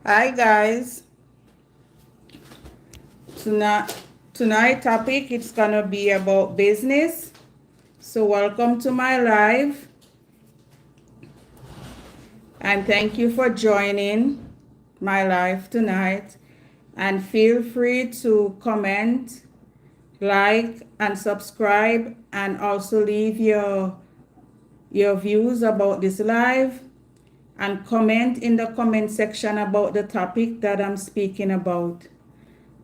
Hi guys. Tonight topic it's gonna be about business. So welcome to my live and thank you for joining my live tonight. And feel free to comment, like, and subscribe, and also leave your views about this live and comment in the comment section about the topic that I'm speaking about.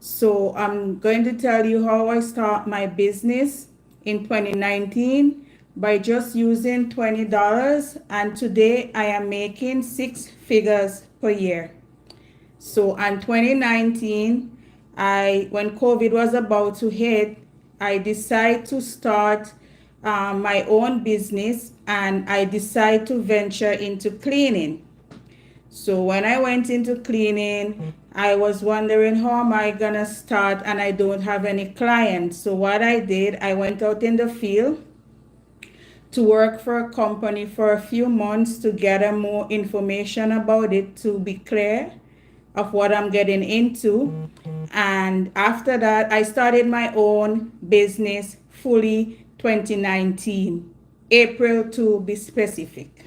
So I'm going to tell you how I start my business in 2019 by just using $20, and today I am making six figures per year. So in 2019, when COVID was about to hit, I decided to start my own business, and I decided to venture into cleaning. So when I went into cleaning, I was wondering how am I gonna start, and I don't have any clients. So what I did, I went out in the field to work for a company for a few months to gather more information about it, to be clear of what I'm getting into. And after that, I started my own business fully 2019, April to be specific.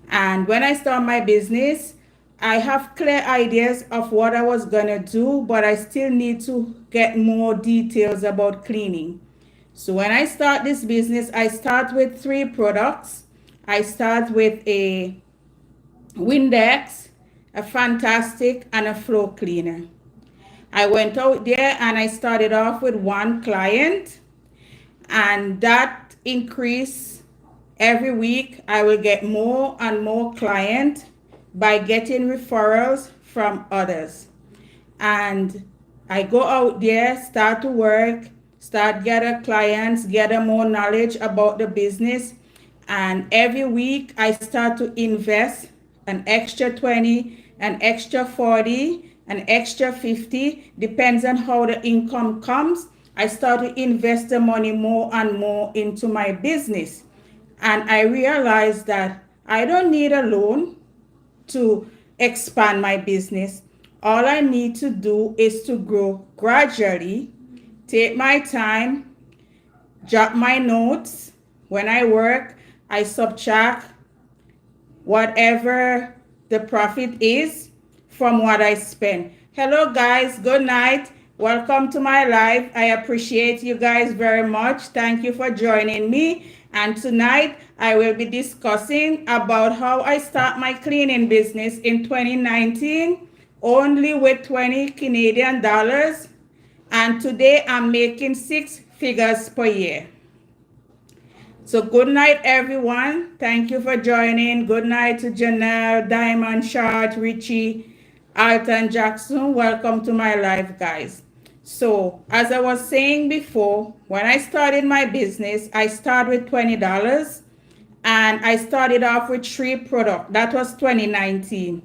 And when I start my business, I have clear ideas of what I was gonna do, but I still need to get more details about cleaning. So when I start this business, I start with three products. I start with a Windex, a Fantastic, and a floor cleaner. I went out there and I started off with one client, and that increased every week. I will get more and more clients by getting referrals from others. And I go out there, start to work, start gather clients, gather more knowledge about the business. And every week I start to invest an extra 20, an extra 40, an extra 50, depends on how the income comes. I start to invest the money more and more into my business. And I realized that I don't need a loan to expand my business. All I need to do is to grow gradually, take my time, jot my notes. When I work, I subtract whatever the profit is from what I spend. Hello guys, good night. Welcome to my live. I appreciate you guys very much. Thank you for joining me. And tonight I will be discussing about how I start my cleaning business in 2019 only with 20 Canadian dollars. And today I'm making six figures per year. So good night, everyone. Thank you for joining. Good night to Janelle, Diamond, Shart, Richie, Alton, Jackson. Welcome to my live, guys. So as I was saying before, when I started my business, I started with $20, and I started off with three products. That was 2019.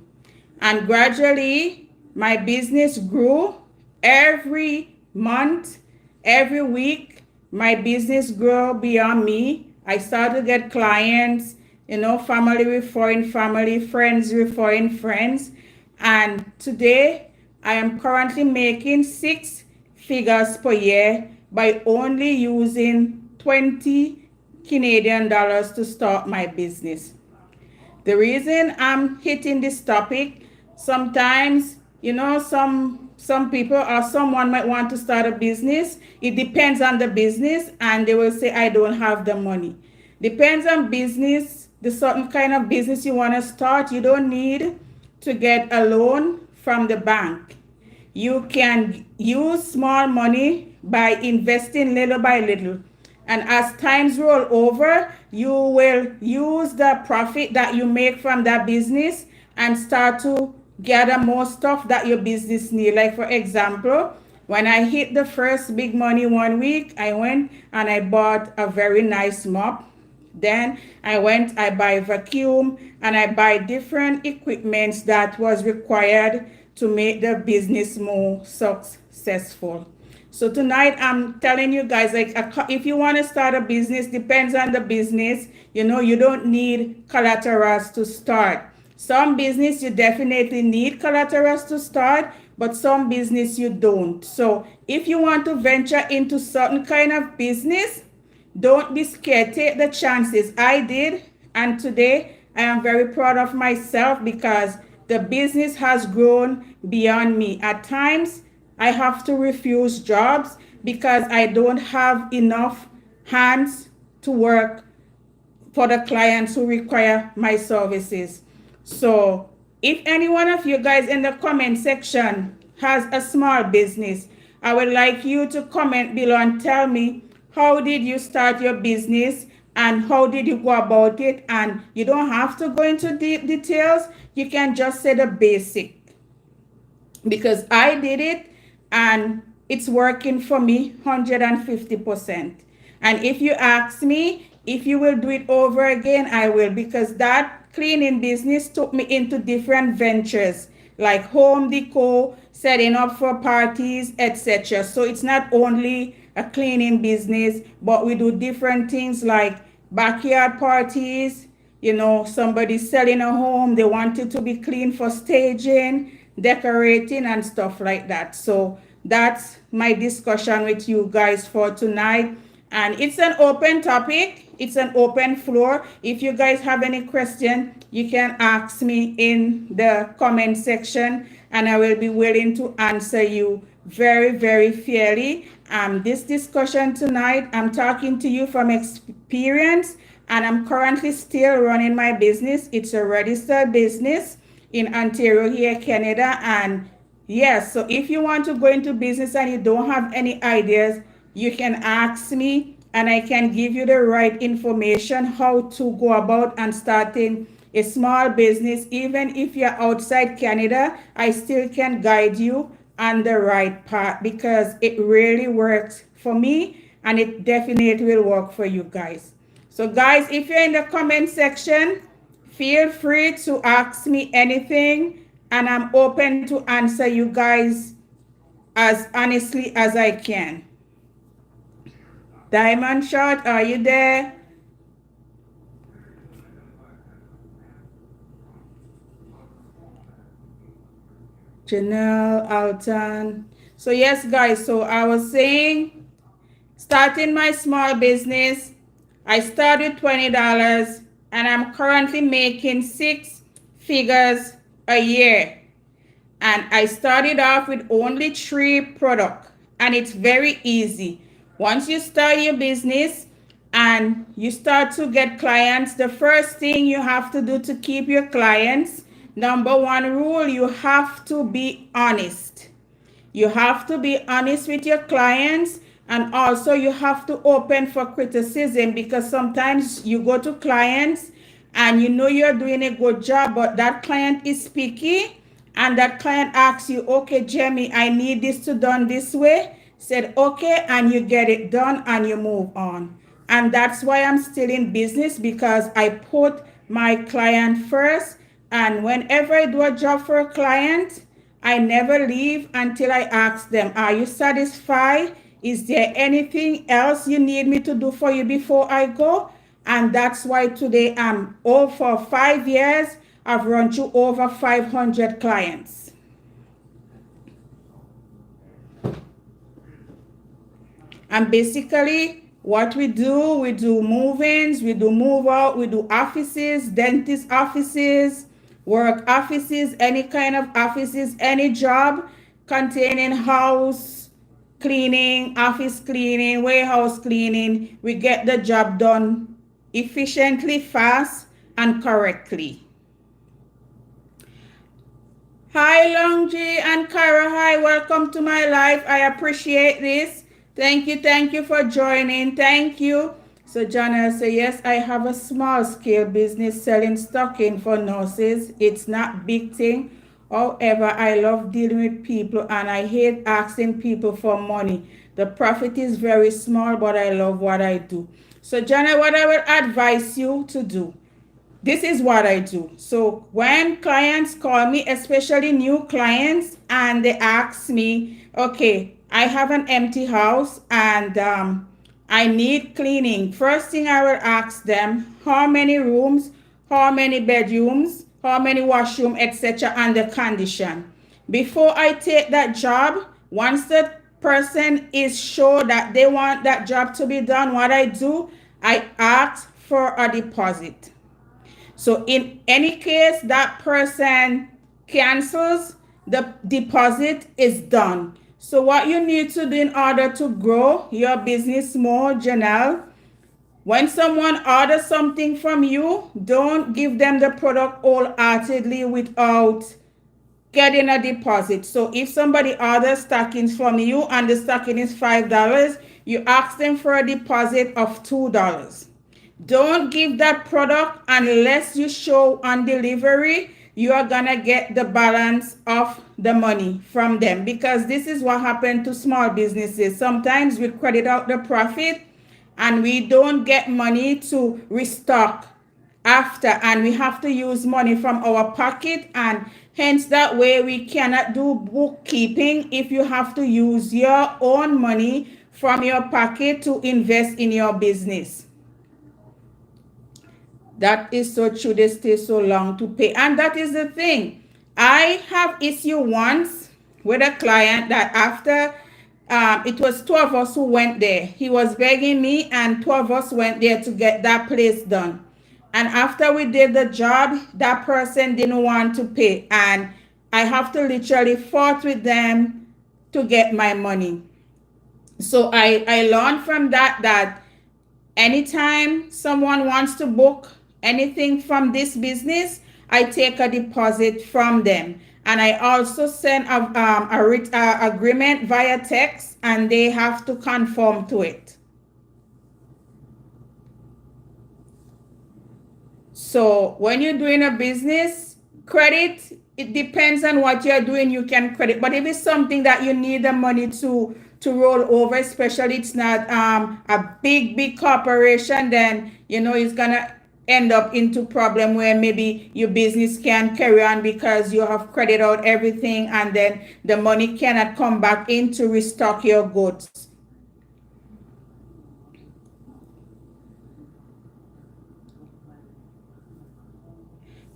And gradually, my business grew every month, every week. My business grew beyond me. I started to get clients, family referring family, friends referring friends. And today, I am currently making six figures per year by only using 20 Canadian dollars to start my business. The reason I'm hitting this topic, sometimes, some people or someone might want to start a business. It depends on the business, and they will say, I don't have the money. Depends on business, the certain kind of business you want to start. You don't need to get a loan from the bank. You can use small money by investing little by little. And as times roll over, you will use the profit that you make from that business and start to gather more stuff that your business need. Like for example, when I hit the first big money one week, I went and I bought a very nice mop. Then I buy vacuum, and I buy different equipments that was required to make the business more successful. So tonight I'm telling you guys, like, if you want to start a business, depends on the business. You don't need collaterals to start. Some business you definitely need collaterals to start, but some business you don't. So if you want to venture into certain kind of business, don't be scared. Take the chances. I did, and today I am very proud of myself because the business has grown beyond me. At times, I have to refuse jobs because I don't have enough hands to work for the clients who require my services. So if any one of you guys in the comment section has a small business, I would like you to comment below and tell me, how did you start your business and how did you go about it? And you don't have to go into deep details. You can just say the basic, because I did it and it's working for me 150%. And if you ask me if you will do it over again, I will, because that cleaning business took me into different ventures like home decor, setting up for parties, etc. So it's not only a cleaning business, but we do different things like backyard parties. You know, somebody selling a home, they want it to be clean for staging, decorating, and stuff like that. So that's my discussion with you guys for tonight. And it's an open topic, it's an open floor. If you guys have any question, you can ask me in the comment section and I will be willing to answer you very, very fairly. This discussion tonight, I'm talking to you from experience, and I'm currently still running my business. It's a registered business in Ontario here, Canada. And yes, so if you want to go into business and you don't have any ideas, you can ask me and I can give you the right information how to go about and starting a small business. Even if you're outside Canada, I still can guide you on the right path because it really works for me and it definitely will work for you guys. So guys, if you're in the comment section, feel free to ask me anything and I'm open to answer you guys as honestly as I can. Diamond Shot, are you there? Janelle, Alton. So yes, guys, so I was saying, starting my small business, I started $20 and I'm currently making 6 figures a year. And I started off with only 3 products and it's very easy. Once you start your business and you start to get clients, the first thing you have to do to keep your clients, number one rule, you have to be honest. You have to be honest with your clients, and also you have to open for criticism, because sometimes you go to clients and you know you're doing a good job, but that client is picky and that client asks you, okay, Jamie, I need this to done this way. Said, okay, and you get it done and you move on. And that's why I'm still in business, because I put my client first. And whenever I do a job for a client, I never leave until I ask them, are you satisfied? Is there anything else you need me to do for you before I go? And that's why today I'm over 5 years. I've run through over 500 clients. And basically what we do move-ins, we do move out, we do offices, dentist offices, work offices, any kind of offices, any job containing house cleaning, office cleaning, warehouse cleaning. We get the job done efficiently, fast, and correctly. Hi, Longji and Kara. Hi, welcome to my life. I appreciate this. Thank you for joining. Thank you. So Jana say, yes, I have a small scale business selling stocking for nurses. It's not big thing. However, I love dealing with people and I hate asking people for money. The profit is very small, but I love what I do. So Jana, what I will advise you to do, this is what I do. So when clients call me, especially new clients, and they ask me, okay, I have an empty house and I need cleaning. First thing I will ask them, how many rooms, how many bedrooms, how many washroom, etc., and the condition. Before I take that job, once the person is sure that they want that job to be done, what I do, I ask for a deposit. So in any case that person cancels, the deposit is done. So what you need to do in order to grow your business more, Janelle, when someone orders something from you, don't give them the product wholeheartedly without getting a deposit. So if somebody orders stockings from you and the stocking is $5, you ask them for a deposit of $2. Don't give that product unless you show on delivery you are gonna get the balance of the money from them, because this is what happened to small businesses. Sometimes we credit out the profit and we don't get money to restock after, and we have to use money from our pocket, and hence that way we cannot do bookkeeping if you have to use your own money from your pocket to invest in your business. That is so true. They stay so long to pay. And that is the thing. I have issue once with a client that after it was 12 of us who went there. He was begging me and 12 of us went there to get that place done. And after we did the job, that person didn't want to pay. And I have to literally fought with them to get my money. So I learned from that anytime someone wants to book anything from this business, I take a deposit from them. And I also send a agreement via text, and they have to conform to it. So when you're doing a business, credit, it depends on what you're doing, you can credit. But if it's something that you need the money to roll over, especially it's not a big corporation, then it's gonna end up into problem where maybe your business can't carry on because you have credit out everything, and then the money cannot come back in to restock your goods.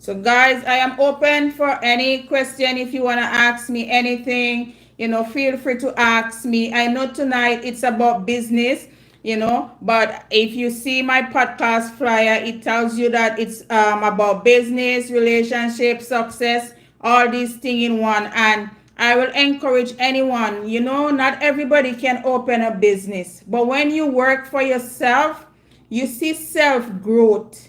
So guys, I am open for any question. If you want to ask me anything, feel free to ask me. I know tonight it's about business, but if you see my podcast flyer, it tells you that it's about business, relationship, success, all these things in one. And I will encourage anyone, not everybody can open a business, but when you work for yourself, you see self-growth.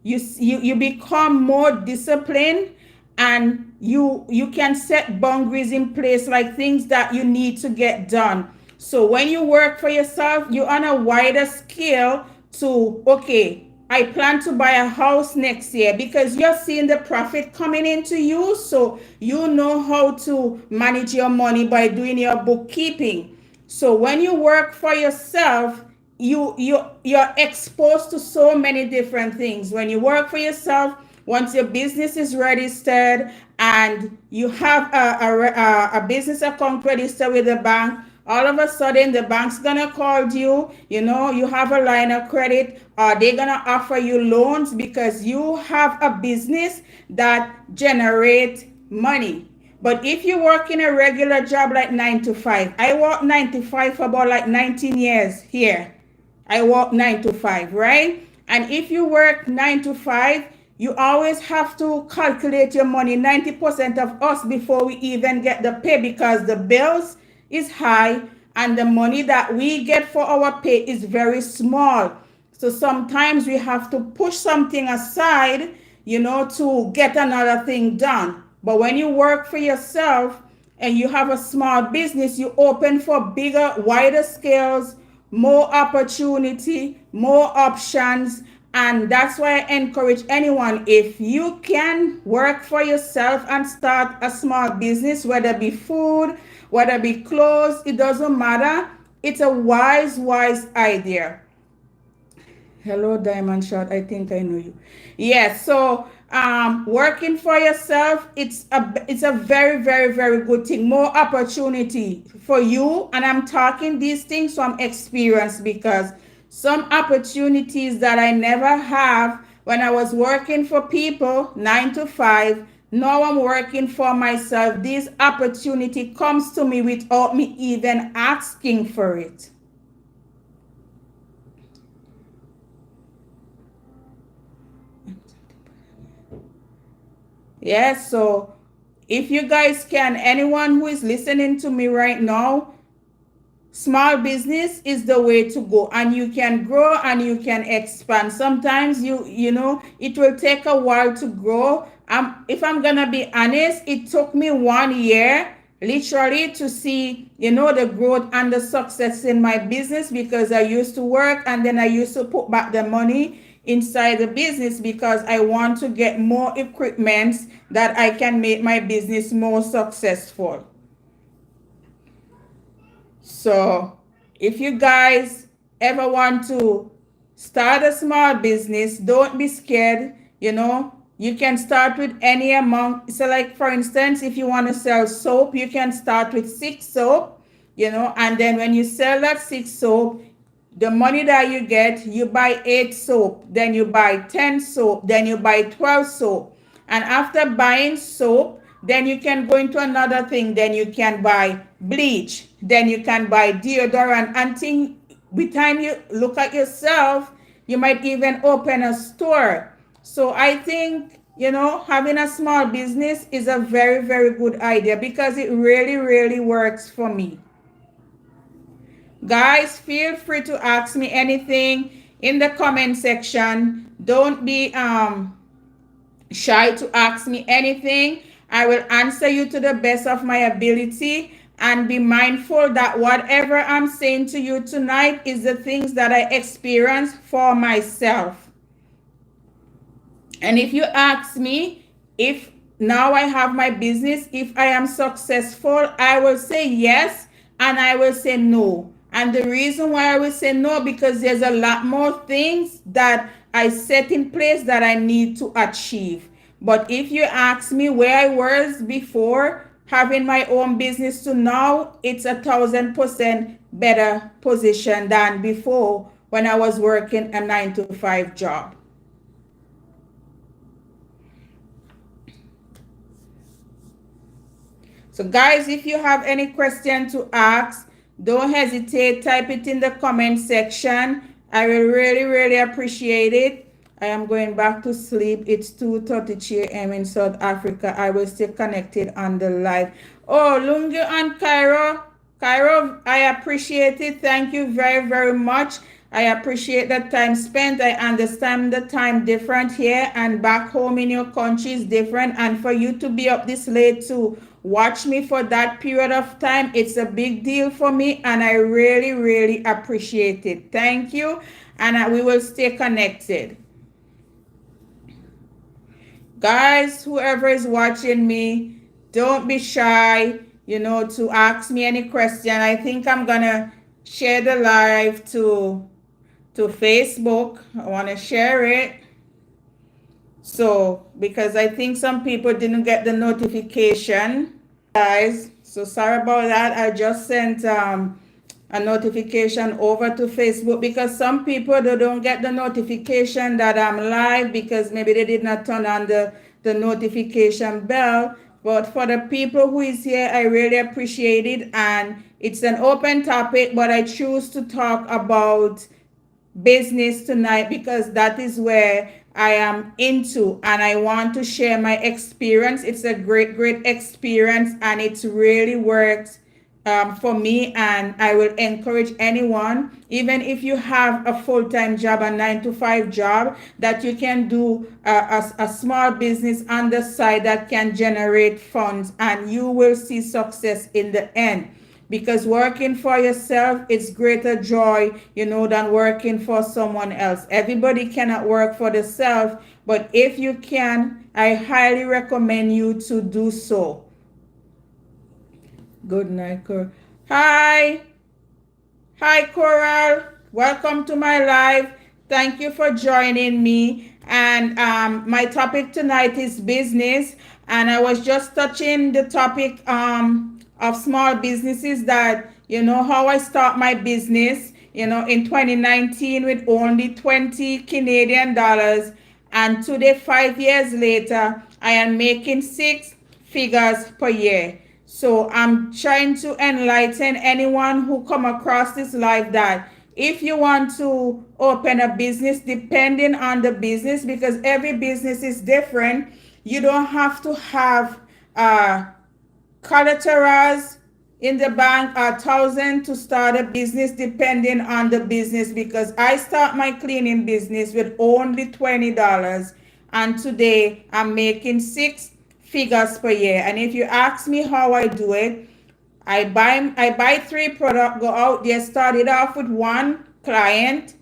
You become more disciplined, and you can set boundaries in place, like things that you need to get done. So when you work for yourself, you're on a wider scale to, okay, I plan to buy a house next year, because you're seeing the profit coming into you. So you know how to manage your money by doing your bookkeeping. So when you work for yourself, you're exposed to so many different things. When you work for yourself, once your business is registered and you have a business account registered with the bank, all of a sudden the bank's gonna call you, you have a line of credit, or they're gonna offer you loans because you have a business that generates money. But if you work in a regular job like 9 to 5, I work 9 to 5 for about like 19 years here. I work 9 to 5, right? And if you work 9 to 5, you always have to calculate your money, 90% of us, before we even get the pay, because the bills is high and the money that we get for our pay is very small. So sometimes we have to push something aside, to get another thing done. But when you work for yourself and you have a small business, you open for bigger, wider scales, more opportunity, more options. And that's why I encourage anyone, if you can work for yourself and start a small business, whether it be food, whether it be clothes, it doesn't matter. It's a wise idea. Hello, Diamond Shot. I think I know you. Yes. So working for yourself, it's a very, very, very good thing. More opportunity for you. And I'm talking these things from experience, because some opportunities that I never have When I was working for people 9 to 5, now I'm working for myself. This opportunity comes to me without me even asking for it. Yes, so if you guys can, anyone who is listening to me right now, small business is the way to go, and you can grow and you can expand. Sometimes you know it will take a while to grow. If I'm gonna be honest, it took me 1 year literally to see, you know, the growth and the success in my business, because I used to work and then I used to put back the money inside the business because I want to get more equipment that I can make my business more successful. So if you guys ever want to start a small business, don't be scared. You know, you can start with any amount. So like for instance, if you want to sell soap, you can start with 6 soap, you know, and then when you sell that 6 soap, the money that you get, you buy 8 soap, then you buy 10 soap, then you buy 12 soap. And after buying soap, then you can go into another thing. Then you can buy bleach, then you can buy deodorant. Until by time you look at yourself, you might even open a store. So I think, you know, having a small business is a very, very good idea because it really, really works for me. Guys, feel free to ask me anything in the comment section. Don't be shy to ask me anything. I will answer you to the best of my ability, and be mindful that whatever I'm saying to you tonight is the things that I experience for myself. And if you ask me if now I have my business, if I am successful, I will say yes and I will say no. And the reason why I will say no, because there's a lot more things that I set in place that I need to achieve. But if you ask me where I was before having my own business to now, it's 1,000% better position than before when I was working a 9 to 5 job. So guys, if you have any question to ask, don't hesitate, type it in the comment section. I will really, really appreciate it. I am going back to sleep. It's 2:33 a.m. in South Africa. I will stay connected on the live. Oh, Lungi and Cairo. Cairo, I appreciate it. Thank you very, very much. I appreciate the time spent. I understand the time different here and back home in your country is different. And for you to be up this late to watch me for that period of time, it's a big deal for me. And I really, really appreciate it. Thank you. And we will stay connected. Guys, whoever is watching me, don't be shy, you know, to ask me any question. I think I'm gonna share the live to Facebook. I want to share it. So because I think some people didn't get the notification, guys. So sorry about that. I just sent a notification over to Facebook because some people, they don't get the notification that I'm live because maybe they did not turn on the notification bell. But for the people who is here, I really appreciate it. And it's an open topic, but I choose to talk about business tonight because that is where I am into, and I want to share my experience. It's a great, great experience, and it's really worked for me. And I will encourage anyone, even if you have a full-time job, a 9 to 5 job, that you can do a small business on the side that can generate funds, and you will see success in the end. Because working for yourself is greater joy, you know, than working for someone else. Everybody cannot work for themselves, but if you can, I highly recommend you to do so. Good night, Coral. Hi. Hi, Coral. Welcome to my live. Thank you for joining me. And my topic tonight is business. And I was just touching the topic of small businesses, that, you know, how I start my business, you know, in 2019 with only 20 Canadian dollars. And today, 5 years later, I am making 6 figures per year. So I'm trying to enlighten anyone who come across this life that if you want to open a business, depending on the business, because every business is different, you don't have to have collaterals in the bank, 1,000 to start a business, depending on the business, because I start my cleaning business with only $20, and today I'm making 6 figures per year. And if you ask me how I do it, I buy 3 products, go out there, started off with one client,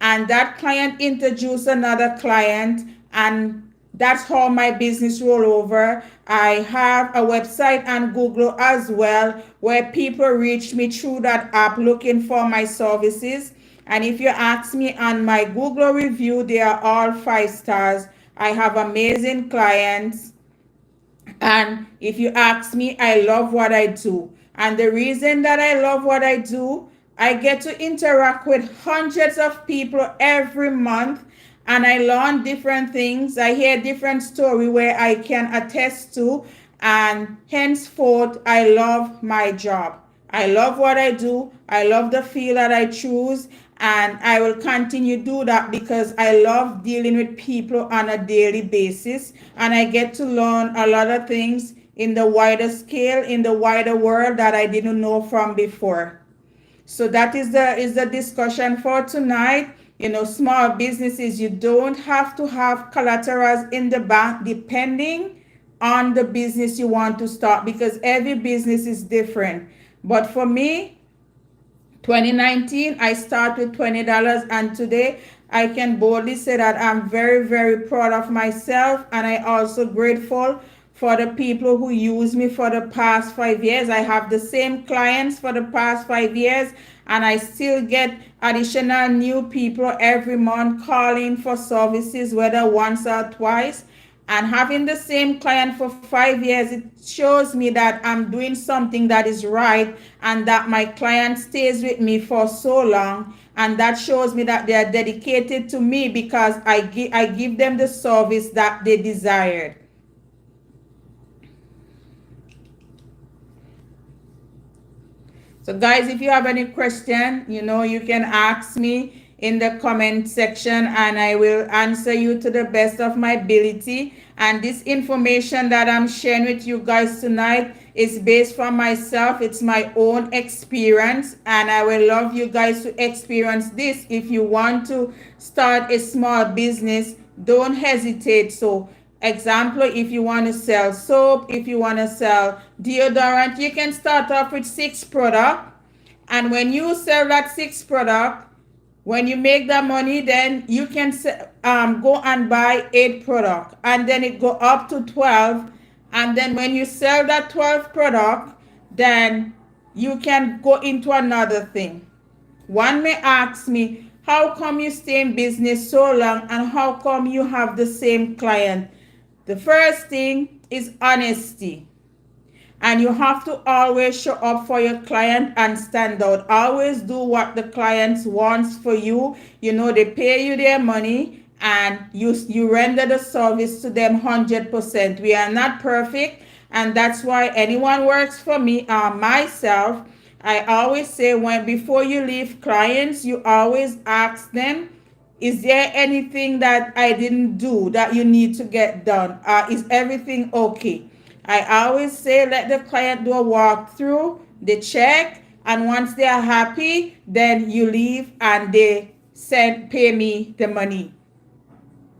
and that client introduced another client, and that's how my business roll over. I have a website and Google as well, where people reach me through that app looking for my services. And if you ask me, on my Google review, they are all 5 stars. I have amazing clients, and if you ask me, I love what I do. And the reason that I love what I do, I get to interact with hundreds of people every month, and I learn different things. I hear different story where I can attest to, and henceforth I love my job. I love what I do. I love the field that I choose, and I will continue to do that because I love dealing with people on a daily basis, and I get to learn a lot of things in the wider scale, in the wider world, that I didn't know from before. So that is the discussion for tonight. Small businesses, you don't have to have collaterals in the bank, depending on the business you want to start, because every business is different. But for me, 2019, I started with $20, and today I can boldly say that I'm very, very proud of myself, and I also grateful for the people who use me for the past 5 years. I have the same clients for the past 5 years, and I still get additional new people every month calling for services, whether once or twice. And having the same client for 5 years, it shows me that I'm doing something that is right, and that my client stays with me for so long. And that shows me that they are dedicated to me, because I give them the service that they desired. So guys, if you have any question, you can ask me in the comment section, and I will answer you to the best of my ability. And this information that I'm sharing with you guys tonight is based from myself. It's my own experience, and I will love you guys to experience this. If you want to start a small business, don't hesitate. So example, if you want to sell soap, if you want to sell deodorant, you can start off with 6 products. And when you sell that 6 product, when you make that money, then you can go and buy 8 product, and then it go up to 12. And then when you sell that 12 product, then you can go into another thing. One may ask me, how come you stay in business so long, and how come you have the same client? The first thing is honesty. And you have to always show up for your client and stand out. Always do what the client wants for you. They pay you their money, and you render the service to them 100%. We are not perfect, and that's why anyone works for me or myself. I always say, before you leave clients, you always ask them, is there anything that I didn't do that you need to get done? Is everything okay? I always say, let the client do a walkthrough, they check, and once they are happy, then you leave and they pay me the money.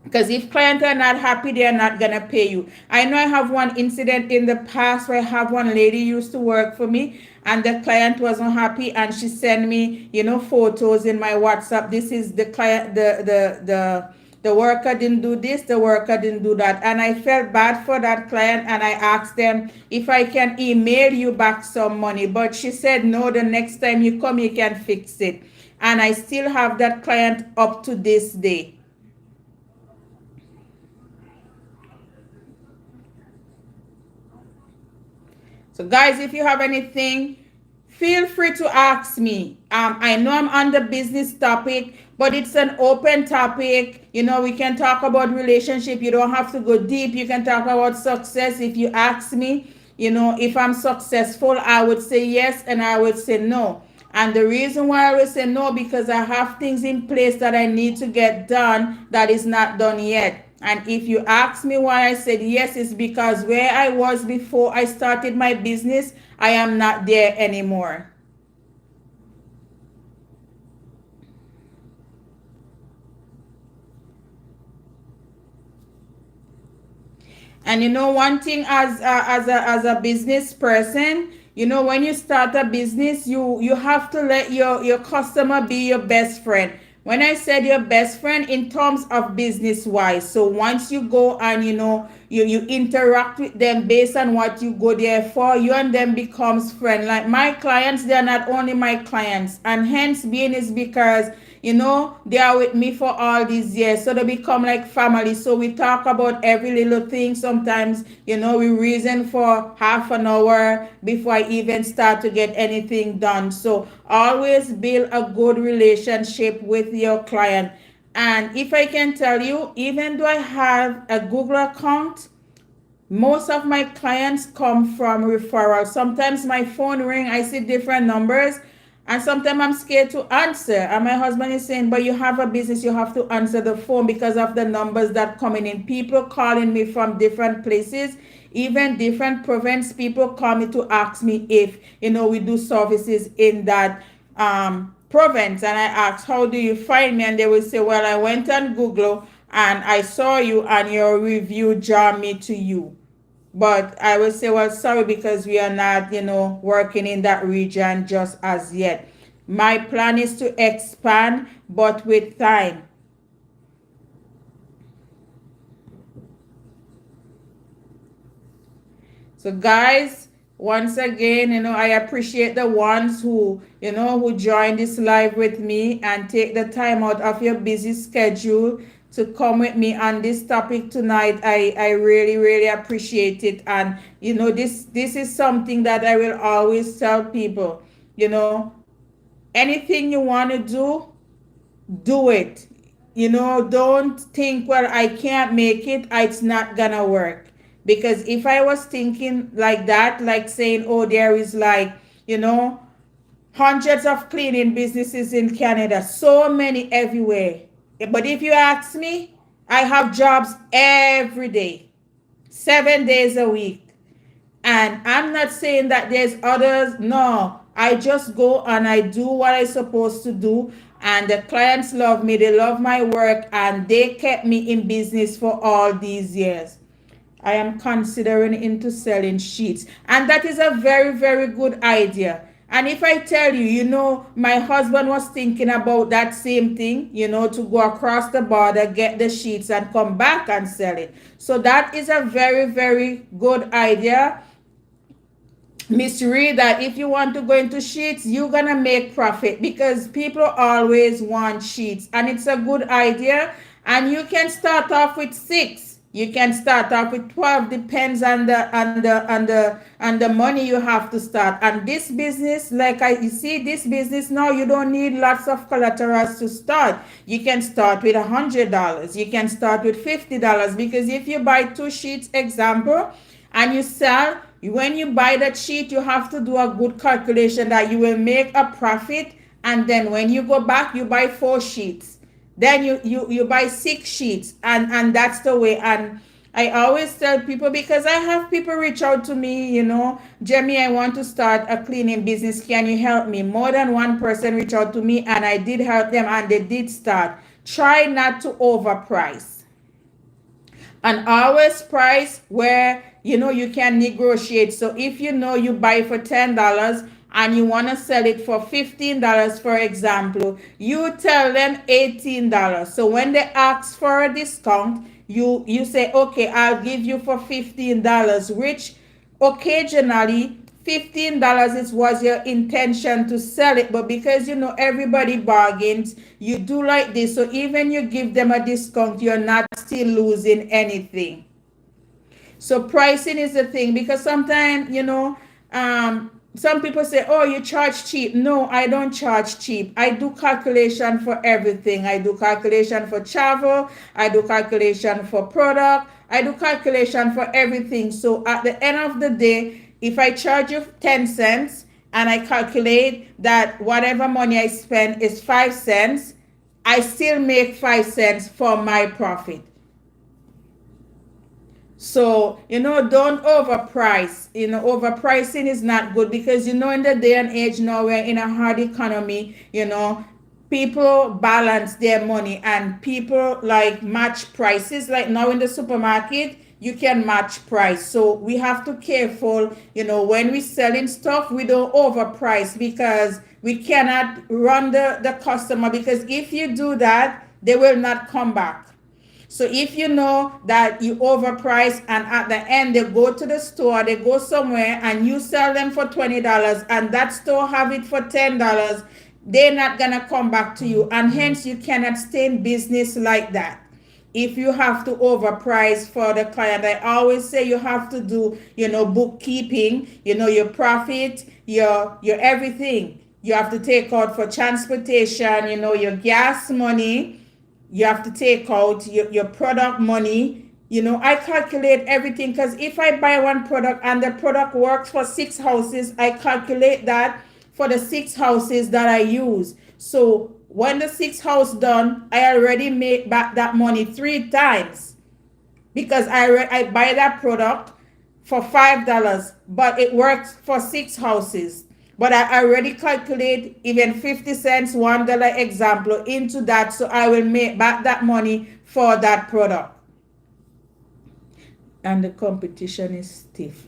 Because if clients are not happy, they are not going to pay you. I know I have one incident in the past where I have one lady used to work for me, and the client wasn't happy, and she sent me, photos in my WhatsApp. This is the client, the worker didn't do this, the worker didn't do that. And I felt bad for that client, and I asked them if I can email you back some money. But she said, no, the next time you come, you can fix it. And I still have that client up to this day. So guys, if you have anything, feel free to ask me. I know I'm on the business topic, but it's an open topic. We can talk about relationship. You don't have to go deep. You can talk about success. If you ask me, if I'm successful, I would say yes and I would say no. And the reason why I will say no, because I have things in place that I need to get done that is not done yet. And if you ask me why I said yes, it's because where I was before I started my business, I am not there anymore. And one thing, as a business person, when you start a business, you have to let your customer be your best friend. When I said your best friend, in terms of business wise, so once you go and you interact with them based on what you go there for, you and them becomes friend. Like my clients, they are not only my clients, and hence being is because they are with me for all these years, so they become like family. So we talk about every little thing. Sometimes we reason for half an hour before I even start to get anything done. So always build a good relationship with your client. And if I can tell you, even though I have a Google account, most of my clients come from referral. Sometimes my phone ring, I see different numbers, and sometimes I'm scared to answer. And my husband is saying, but you have a business, you have to answer the phone because of the numbers that coming in. People calling me from different places, even different province. People call me to ask me if we do services in that province. And I ask, how do you find me? And they will say, well, I went on Google and I saw you and your review drew me to you. But I will say, well, sorry, because we are not, working in that region just as yet. My plan is to expand, but with time. So guys, once again, I appreciate the ones who join this live with me and take the time out of your busy schedule to come with me on this topic tonight. I really, really appreciate it. And, this is something that I will always tell people, anything you want to do it. Don't think, well, I can't make it, it's not gonna work. Because if I was thinking like that, like saying, oh, there is like, hundreds of cleaning businesses in Canada, so many everywhere. But if you ask me, I have jobs every day, 7 days a week. And I'm not saying that there's others. No, I just go and I do what I'm supposed to do. And the clients love me. They love my work. And they kept me in business for all these years. I am considering into selling sheets. And that is a very, very good idea. And if I tell you, my husband was thinking about that same thing, to go across the border, get the sheets and come back and sell it. So that is a very, very good idea, Miss Reed, that if you want to go into sheets, you're going to make profit because people always want sheets. And it's a good idea. And you can start off with 6. You can start off with 12, depends on the money you have to start. And this business, you see this business now, you don't need lots of collaterals to start. You can start with $100. You can start with $50 because if you buy 2 sheets, example, and you sell, when you buy that sheet, you have to do a good calculation that you will make a profit. And then when you go back, you buy 4 sheets. Then you buy 6 sheets, and that's the way. And I always tell people, because I have people reach out to me, Jemmy, I want to start a cleaning business. Can you help me? More than one person reached out to me, and I did help them, and they did start. Try not to overprice. And always price where, you can negotiate. So if you buy for $10, and you want to sell it for $15, for example, you tell them $18. So when they ask for a discount, you say, okay, I'll give you for $15, which occasionally $15 was your intention to sell it. But because everybody bargains, you do like this. So even you give them a discount, you're not still losing anything. So pricing is the thing, because sometimes, some people say, oh, you charge cheap. No, I don't charge cheap. I do calculation for everything. I do calculation for travel. I do calculation for product. I do calculation for everything. So at the end of the day, if I charge you 10 cents and I calculate that whatever money I spend is 5 cents, I still make 5 cents for my profit. So, don't overprice. Overpricing is not good because, in the day and age now, we're in a hard economy, people balance their money and people like match prices. Like now in the supermarket, you can match price. So we have to careful, when we selling stuff, we don't overprice because we cannot run the customer, because if you do that, they will not come back. So if you know that you overprice and at the end they go to the store, they go somewhere and you sell them for $20 and that store have it for $10, they're not gonna come back to you, and hence you cannot stay in business like that. If you have to overprice for the client, I always say you have to do, bookkeeping, your profit, your everything. You have to take out for transportation, your gas money. You have to take out your product money. I calculate everything, because if I buy one product and the product works for 6 houses, I calculate that for the 6 houses that I use. So when the 6th house done, I already make back that money 3 times, because I buy that product for $5, but it works for 6 houses. But I already calculate even 50 cents, $1 example into that, so I will make back that money for that product. And the competition is stiff.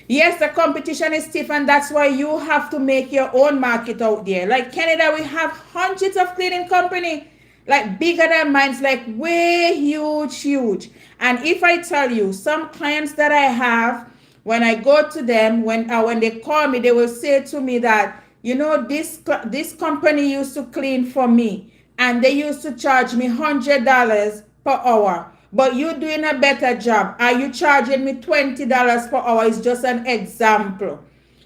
Yes, the competition is stiff, and that's why you have to make your own market out there. Like Canada, we have hundreds of cleaning company, like bigger than mine, like way huge. And if I tell you, some clients that I have, when I go to them, when they call me, they will say to me that, this company used to clean for me and they used to charge me $100 per hour. But you're doing a better job. Are you charging me $20 per hour? It's just an example.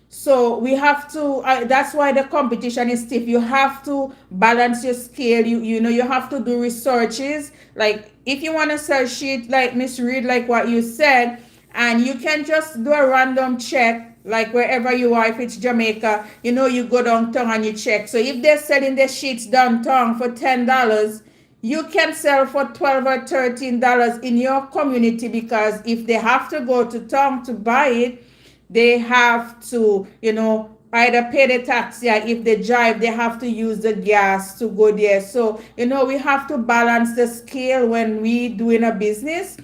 So we have to, that's why the competition is stiff. You have to balance your scale. You have to do researches. Like if you want to sell shit like Miss Reed, like what you said, and you can just do a random check, like wherever you are. If it's Jamaica, you go downtown and you check. So if they're selling their sheets downtown for $10, you can sell for $12 or $13 in your community, because if they have to go to town to buy it, they have to, either pay the taxi, or if they drive, they have to use the gas to go there. So, we have to balance the scale when we doing a business.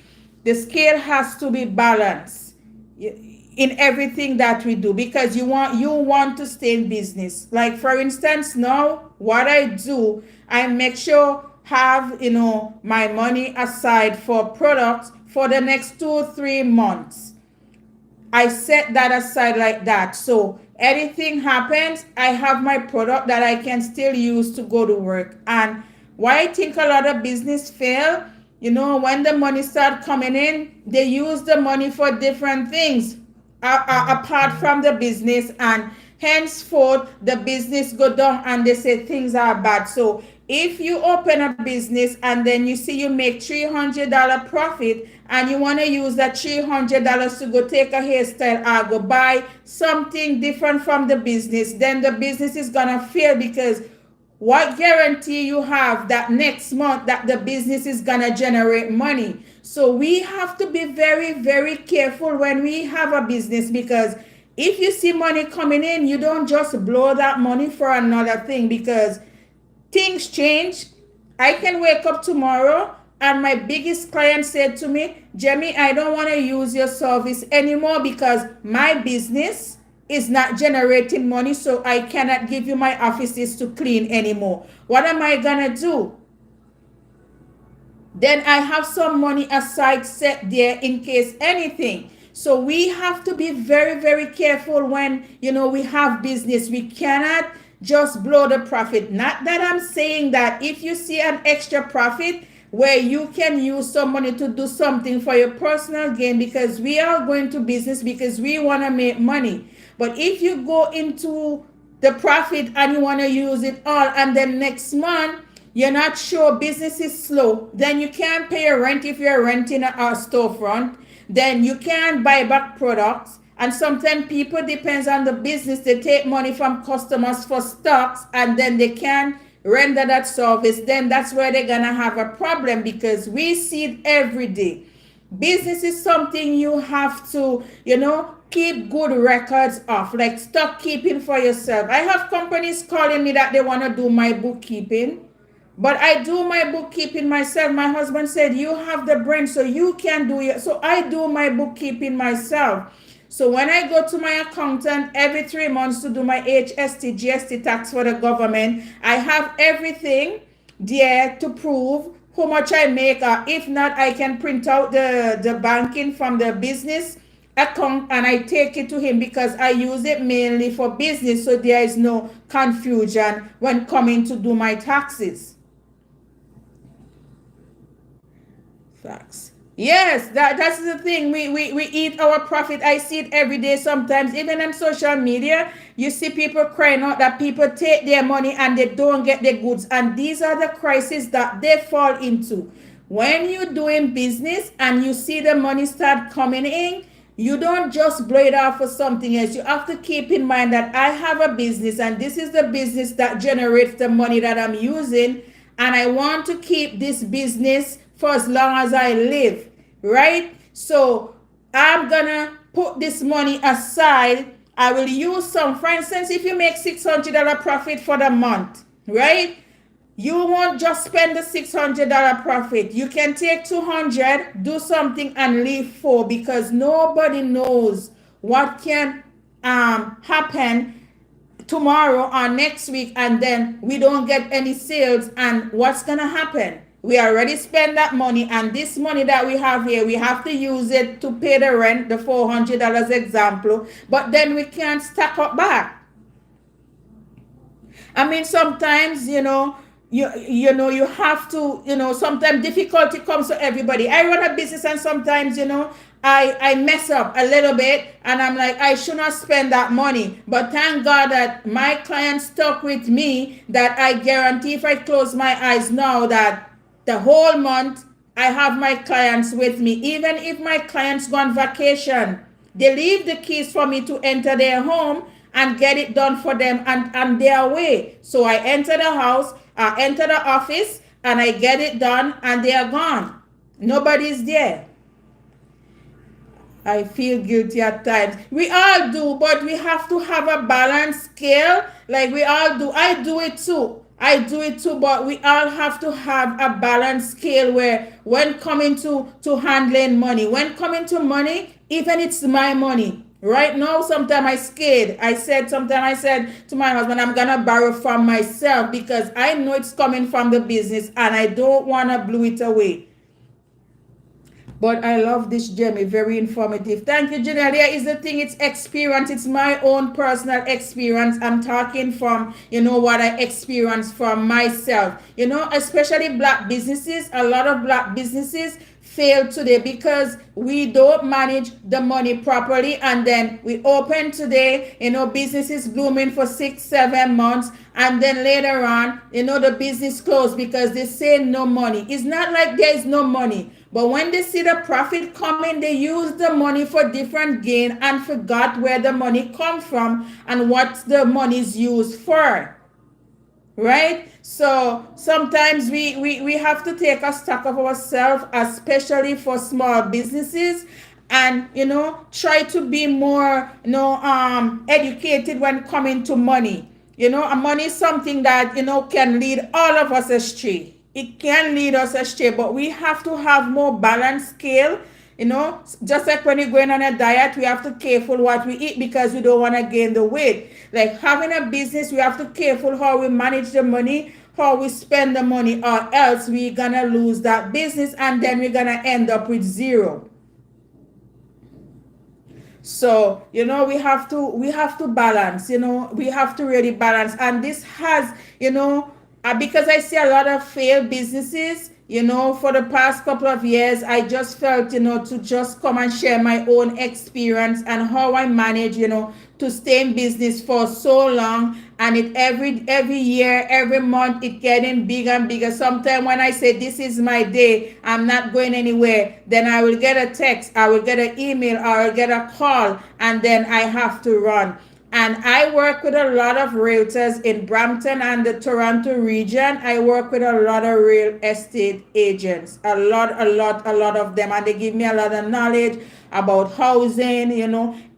The scale has to be balanced in everything that we do, because you want to stay in business. Like for instance, now what I do, I make sure have my money aside for products for the next 2-3 months. I set that aside like that. So anything happens, I have my product that I can still use to go to work. And why I think a lot of business fail, when the money start coming in, they use the money for different things apart from the business, and henceforth the business go down and they say things are bad. So if you open a business and then you see you make $300 profit, and you want to use that $300 to go take a hairstyle or go buy something different from the business, then the business is gonna fail, because what guarantee you have that next month that the business is gonna generate money? So we have to be very, very careful when we have a business, because if you see money coming in, you don't just blow that money for another thing, because things change. I can wake up tomorrow and my biggest client said to me, Jamie, I don't want to use your service anymore because my business is not generating money, so I cannot give you my offices to clean anymore. What am I gonna do? Then I have some money aside set there in case anything. So we have to be very, very careful when we have business. We cannot just blow the profit. Not that I'm saying that if you see an extra profit where you can use some money to do something for your personal gain, because we are going to business because we want to make money. But if you go into the profit and you want to use it all, and then next month you're not sure, business is slow, then you can't pay your rent if you're renting a storefront, then you can't buy back products. And sometimes people, depends on the business, they take money from customers for stocks and then they can't render that service. Then that's where they're gonna have a problem, because we see it every day. Business is something you have to, keep good records of, like stock keeping for yourself. I have companies calling me that they want to do my bookkeeping, but I do my bookkeeping myself. My husband said, you have the brain, so you can do it. So I do my bookkeeping myself. So when I go to my accountant every 3 months to do my HST, GST tax for the government, I have everything there to prove how much I make. If not, I can print out the banking from the business account and I take it to him, because I use it mainly for business, so there is no confusion when coming to do my taxes. Facts. Yes, that's the thing. We eat our profit. I see it every day sometimes. Even on social media, you see people crying out that people take their money and they don't get the goods. And these are the crises that they fall into. When you're doing business and you see the money start coming in, you don't just blow it off for something else. You have to keep in mind that I have a business and this is the business that generates the money that I'm using. And I want to keep this business for as long as I live, right? So I'm gonna put this money aside. I will use some, for instance, if you make $600 profit for the month, right? You won't just spend the $600 profit. You can take 200, do something and leave 4, because nobody knows what can happen tomorrow or next week, and then we don't get any sales. And what's gonna happen? We already spend that money, and this money that we have here, we have to use it to pay the rent, the $400 example, but then we can't stack up back. I mean, sometimes, you have to, sometimes difficulty comes to everybody. I run a business and sometimes, I mess up a little bit and I'm like, I should not spend that money. But thank God that my client stuck with me, that I guarantee if I close my eyes now that the whole month I have my clients with me. Even if my clients go on vacation, they leave the keys for me to enter their home and get it done for them, and they're away. So I enter the house, I enter the office, and I get it done, and they are gone. Nobody's there. I feel guilty at times. We all do, but we have to have a balanced scale. Like we all do. I do it too, but we all have to have a balanced scale where when coming to handling money, when coming to money, even it's my money. Right now, sometimes I scared. I said to my husband, I'm going to borrow from myself because I know it's coming from the business and I don't want to blow it away. But I love this, Jamie. Very informative. Thank you, Janelle. There is the thing. It's experience. It's my own personal experience. I'm talking from, what I experienced from myself. Especially black businesses. A lot of black businesses fail today because we don't manage the money properly, and then we open today, business is blooming for 6-7 months, and then later on, the business closed because they say no money. It's not like there is no money, but when they see the profit coming, they use the money for different gain and forgot where the money comes from and what the money is used for. Right? So sometimes we have to take a stock of ourselves, especially for small businesses, and try to be more educated when coming to money. Money is something that can lead all of us astray. It can lead us astray, but we have to have more balanced scale. Just like when you're going on a diet, we have to careful what we eat because we don't want to gain the weight. Like having a business, we have to careful how we manage the money, how we spend the money, or else we're going to lose that business and then we're going to end up with zero. So, we have to balance, we have to really balance. And this has, because I see a lot of failed businesses, for the past couple of years, I just felt, to just come and share my own experience and how I manage, to stay in business for so long. And it every year, every month, it getting bigger and bigger. Sometimes when I say this is my day, I'm not going anywhere, then I will get a text, I will get an email, or I'll get a call, and then I have to run. And I work with a lot of realtors in Brampton and the Toronto region. I work with a lot of real estate agents, a lot of them. And they give me a lot of knowledge about housing,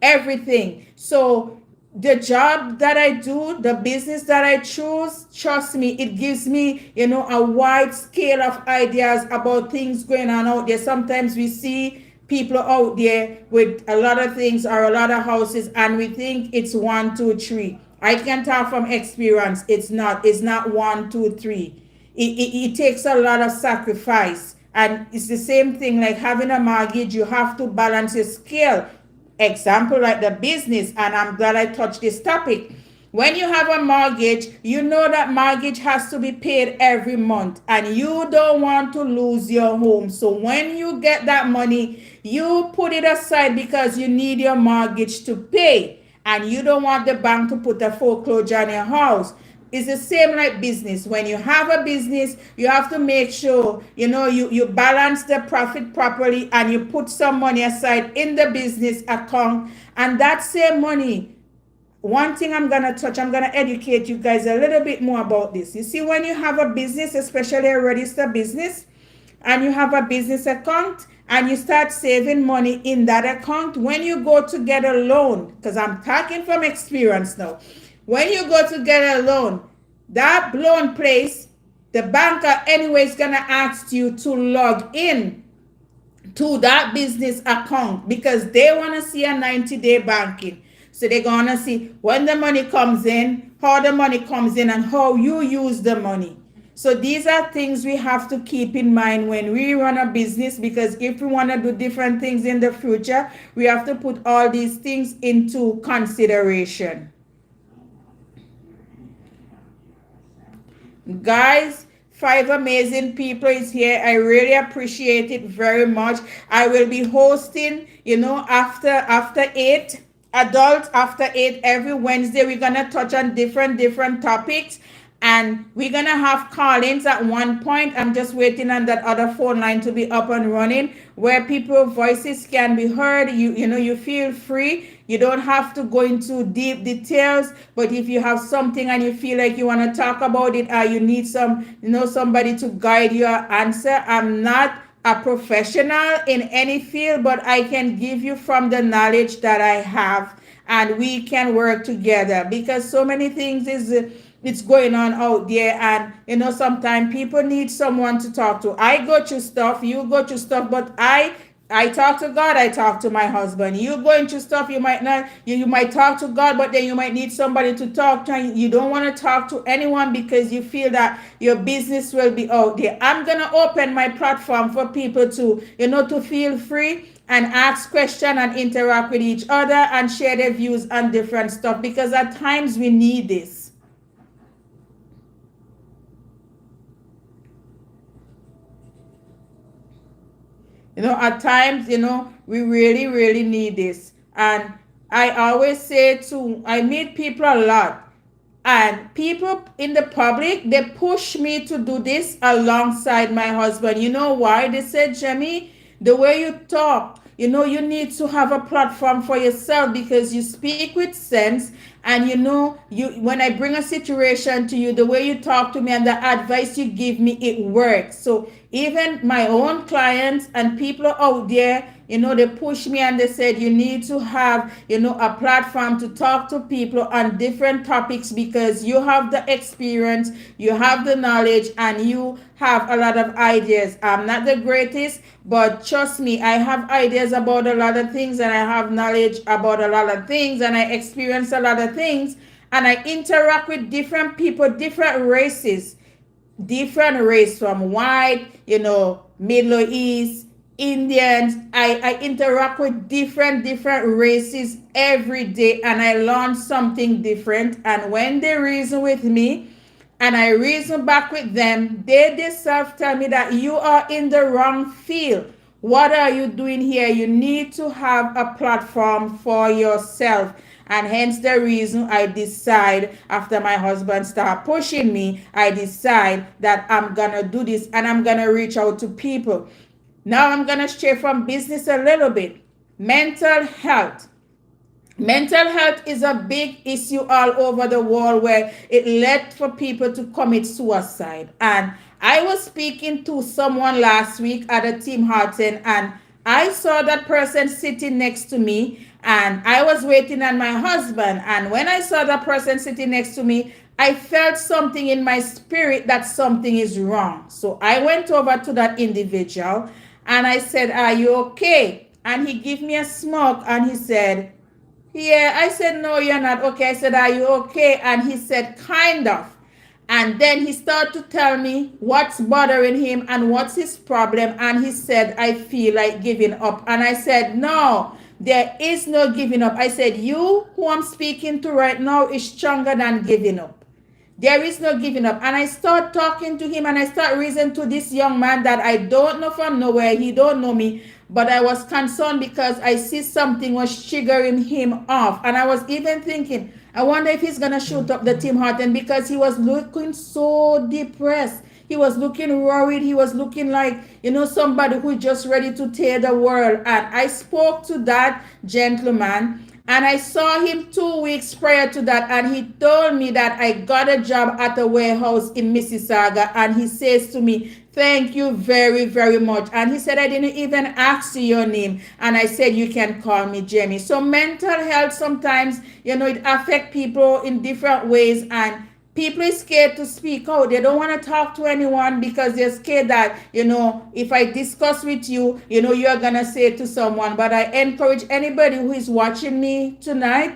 everything. So the job that I do, the business that I choose, trust me, it gives me, a wide scale of ideas about things going on out there. Sometimes we see people out there with a lot of things or a lot of houses, and we think it's 1, 2, 3. I can talk from experience. It's not 1, 2, 3. It takes a lot of sacrifice, and it's the same thing like having a mortgage. You have to balance your scale. Example like the business, and I'm glad I touched this topic. When you have a mortgage, you know that mortgage has to be paid every month, and you don't want to lose your home. So when you get that money, you put it aside because you need your mortgage to pay, and you don't want the bank to put a foreclosure on your house. It's the same like business. When you have a business, you have to make sure you balance the profit properly, and you put some money aside in the business account. And that same money, one thing I'm going to touch, I'm going to educate you guys a little bit more about this. You see, when you have a business, especially a registered business, and you have a business account, and you start saving money in that account, when you go to get a loan, because I'm talking from experience now, when you go to get a loan, that loan place, the banker anyway is going to ask you to log in to that business account, because they want to see a 90-day banking. So they're going to see when the money comes in, how the money comes in, and how you use the money. So these are things we have to keep in mind when we run a business, because if we want to do different things in the future, we have to put all these things into consideration. Guys, 5 amazing people is here. I really appreciate it very much. I will be hosting, after 8, adults after 8 every Wednesday. We're gonna touch on different topics, and we're gonna have call-ins at one point. I'm just waiting on that other phone line to be up and running, where people's voices can be heard. You feel free. You don't have to go into deep details, but if you have something and you feel like you want to talk about it, or you need somebody to guide your answer. I'm not a professional in any field, but I can give you from the knowledge that I have, and we can work together, because so many things it's going on out there, and sometimes people need someone to talk to. I go through stuff, you go through stuff, but I talk to God, I talk to my husband. You go into stuff, you might not, you might talk to God, but then you might need somebody to talk to. You don't want to talk to anyone because you feel that your business will be out there. I'm going to open my platform for people to, to feel free and ask questions and interact with each other and share their views on different stuff, because at times we need this. At times, we really need this. And I always say I meet people a lot. And people in the public, they push me to do this alongside my husband. You know why? They said, Jamie, the way you talk, you need to have a platform for yourself, because you speak with sense. And when I bring a situation to you, the way you talk to me and the advice you give me, it works. So even my own clients and people out there, they push me and they said, you need to have, a platform to talk to people on different topics, because you have the experience, you have the knowledge, and you have a lot of ideas. I'm not the greatest, but trust me, I have ideas about a lot of things, and I have knowledge about a lot of things, and I experience a lot of things, and I interact with different people, different races from white, Middle East, Indians. I interact with different races every day, and I learn something different. And when they reason with me, and I reason back with them, they themselves tell me that you are in the wrong field. What are you doing here? You need to have a platform for yourself. And hence the reason I decide, after my husband start pushing me, I decide that I'm gonna do this and I'm gonna reach out to people. Now I'm gonna stray from business a little bit. Mental health. Mental health is a big issue all over the world, where it led for people to commit suicide. And I was speaking to someone last week at a Tim Horton, and I saw that person sitting next to me, and I was waiting on my husband. And when I saw that person sitting next to me, I felt something in my spirit that something is wrong. So I went over to that individual and I said, "Are you okay?" And he gave me a smirk and he said, "Yeah." I said, "No, you're not okay." I said, "Are you okay?" And he said, "Kind of." And then he started to tell me what's bothering him and what's his problem. And he said, "I feel like giving up." And I said, "No, there is no giving up." I said, "You who I'm speaking to right now is stronger than giving up. There is no giving up." And I start talking to him and I start reasoning to this young man that I don't know from nowhere. He don't know me. But I was concerned because I see something was triggering him off. And I was even thinking, I wonder if he's going to shoot up the Tim Horton, because he was looking so depressed. He was looking worried. He was looking like, somebody who is just ready to tear the world. And I spoke to that gentleman. And I saw him 2 weeks prior to that, and he told me that I got a job at a warehouse in Mississauga. And he says to me, "Thank you very, very much." And he said, "I didn't even ask you your name." And I said, "You can call me Jamie." So mental health sometimes, it affects people in different ways, and people are scared to speak out. They don't want to talk to anyone because they're scared that, if I discuss with you, you're going to say to someone. But I encourage anybody who is watching me tonight,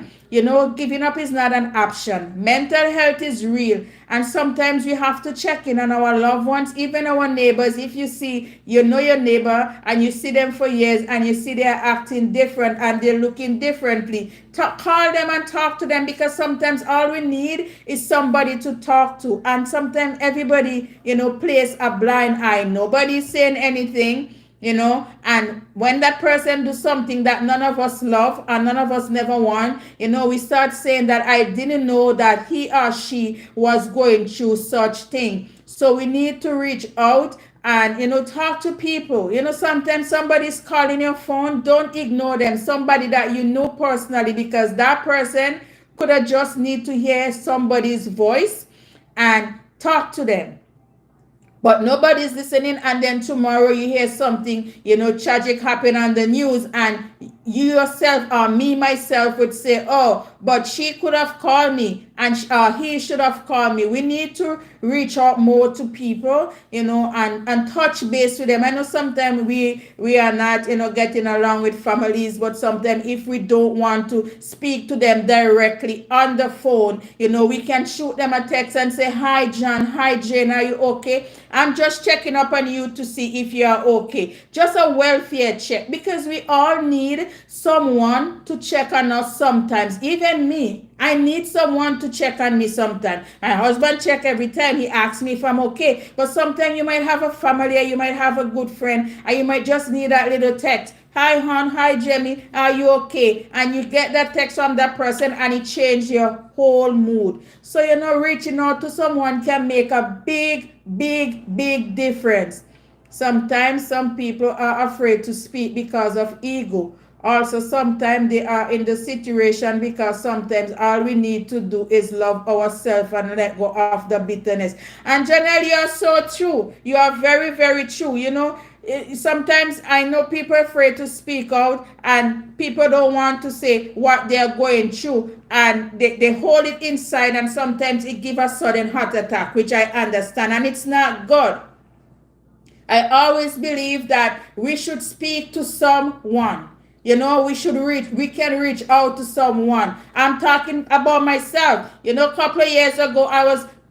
giving up is not an option. Mental health is real. And sometimes we have to check in on our loved ones, even our neighbors. If you see, your neighbor and you see them for years and you see they're acting different and they're looking differently, call them and talk to them, because sometimes all we need is somebody to talk to. And sometimes everybody, plays a blind eye. Nobody's saying anything. And when that person do something that none of us love and none of us never want, we start saying that I didn't know that he or she was going through such thing. So we need to reach out and, talk to people. Sometimes somebody's calling your phone. Don't ignore them. Somebody that you know personally, because that person could have just need to hear somebody's voice and talk to them. But nobody's listening, and then tomorrow you hear something, tragic happen on the news, and you yourself or me myself would say, "Oh, but she could have called me, and he should have called me." We need to reach out more to people, and touch base with them. I know sometimes we are not, getting along with families, but sometimes if we don't want to speak to them directly on the phone, we can shoot them a text and say, "Hi, John. Hi, Jane. Are you okay? I'm just checking up on you to see if you are okay." Just a welfare check, because we all need someone to check on us sometimes. Even me, I need someone to check on me sometimes. My husband check every time. He asks me if I'm okay. But sometimes you might have a family, or you might have a good friend, and you might just need that little text. "Hi, hon. Hi, Jamie. Are you okay?" And you get that text from that person, and it changes your whole mood. So, reaching out to someone can make a big, big, big difference. Sometimes some people are afraid to speak because of ego. Also, sometimes they are in the situation because sometimes all we need to do is love ourselves and let go of the bitterness. And Janelle, you are so true. You are very, very true. Sometimes I know people are afraid to speak out, and people don't want to say what they're going through, and they hold it inside, and sometimes it gives a sudden heart attack, which I understand, and it's not good. I always believe that we should speak to someone. We can reach out to someone. I'm talking about myself. A couple of years ago,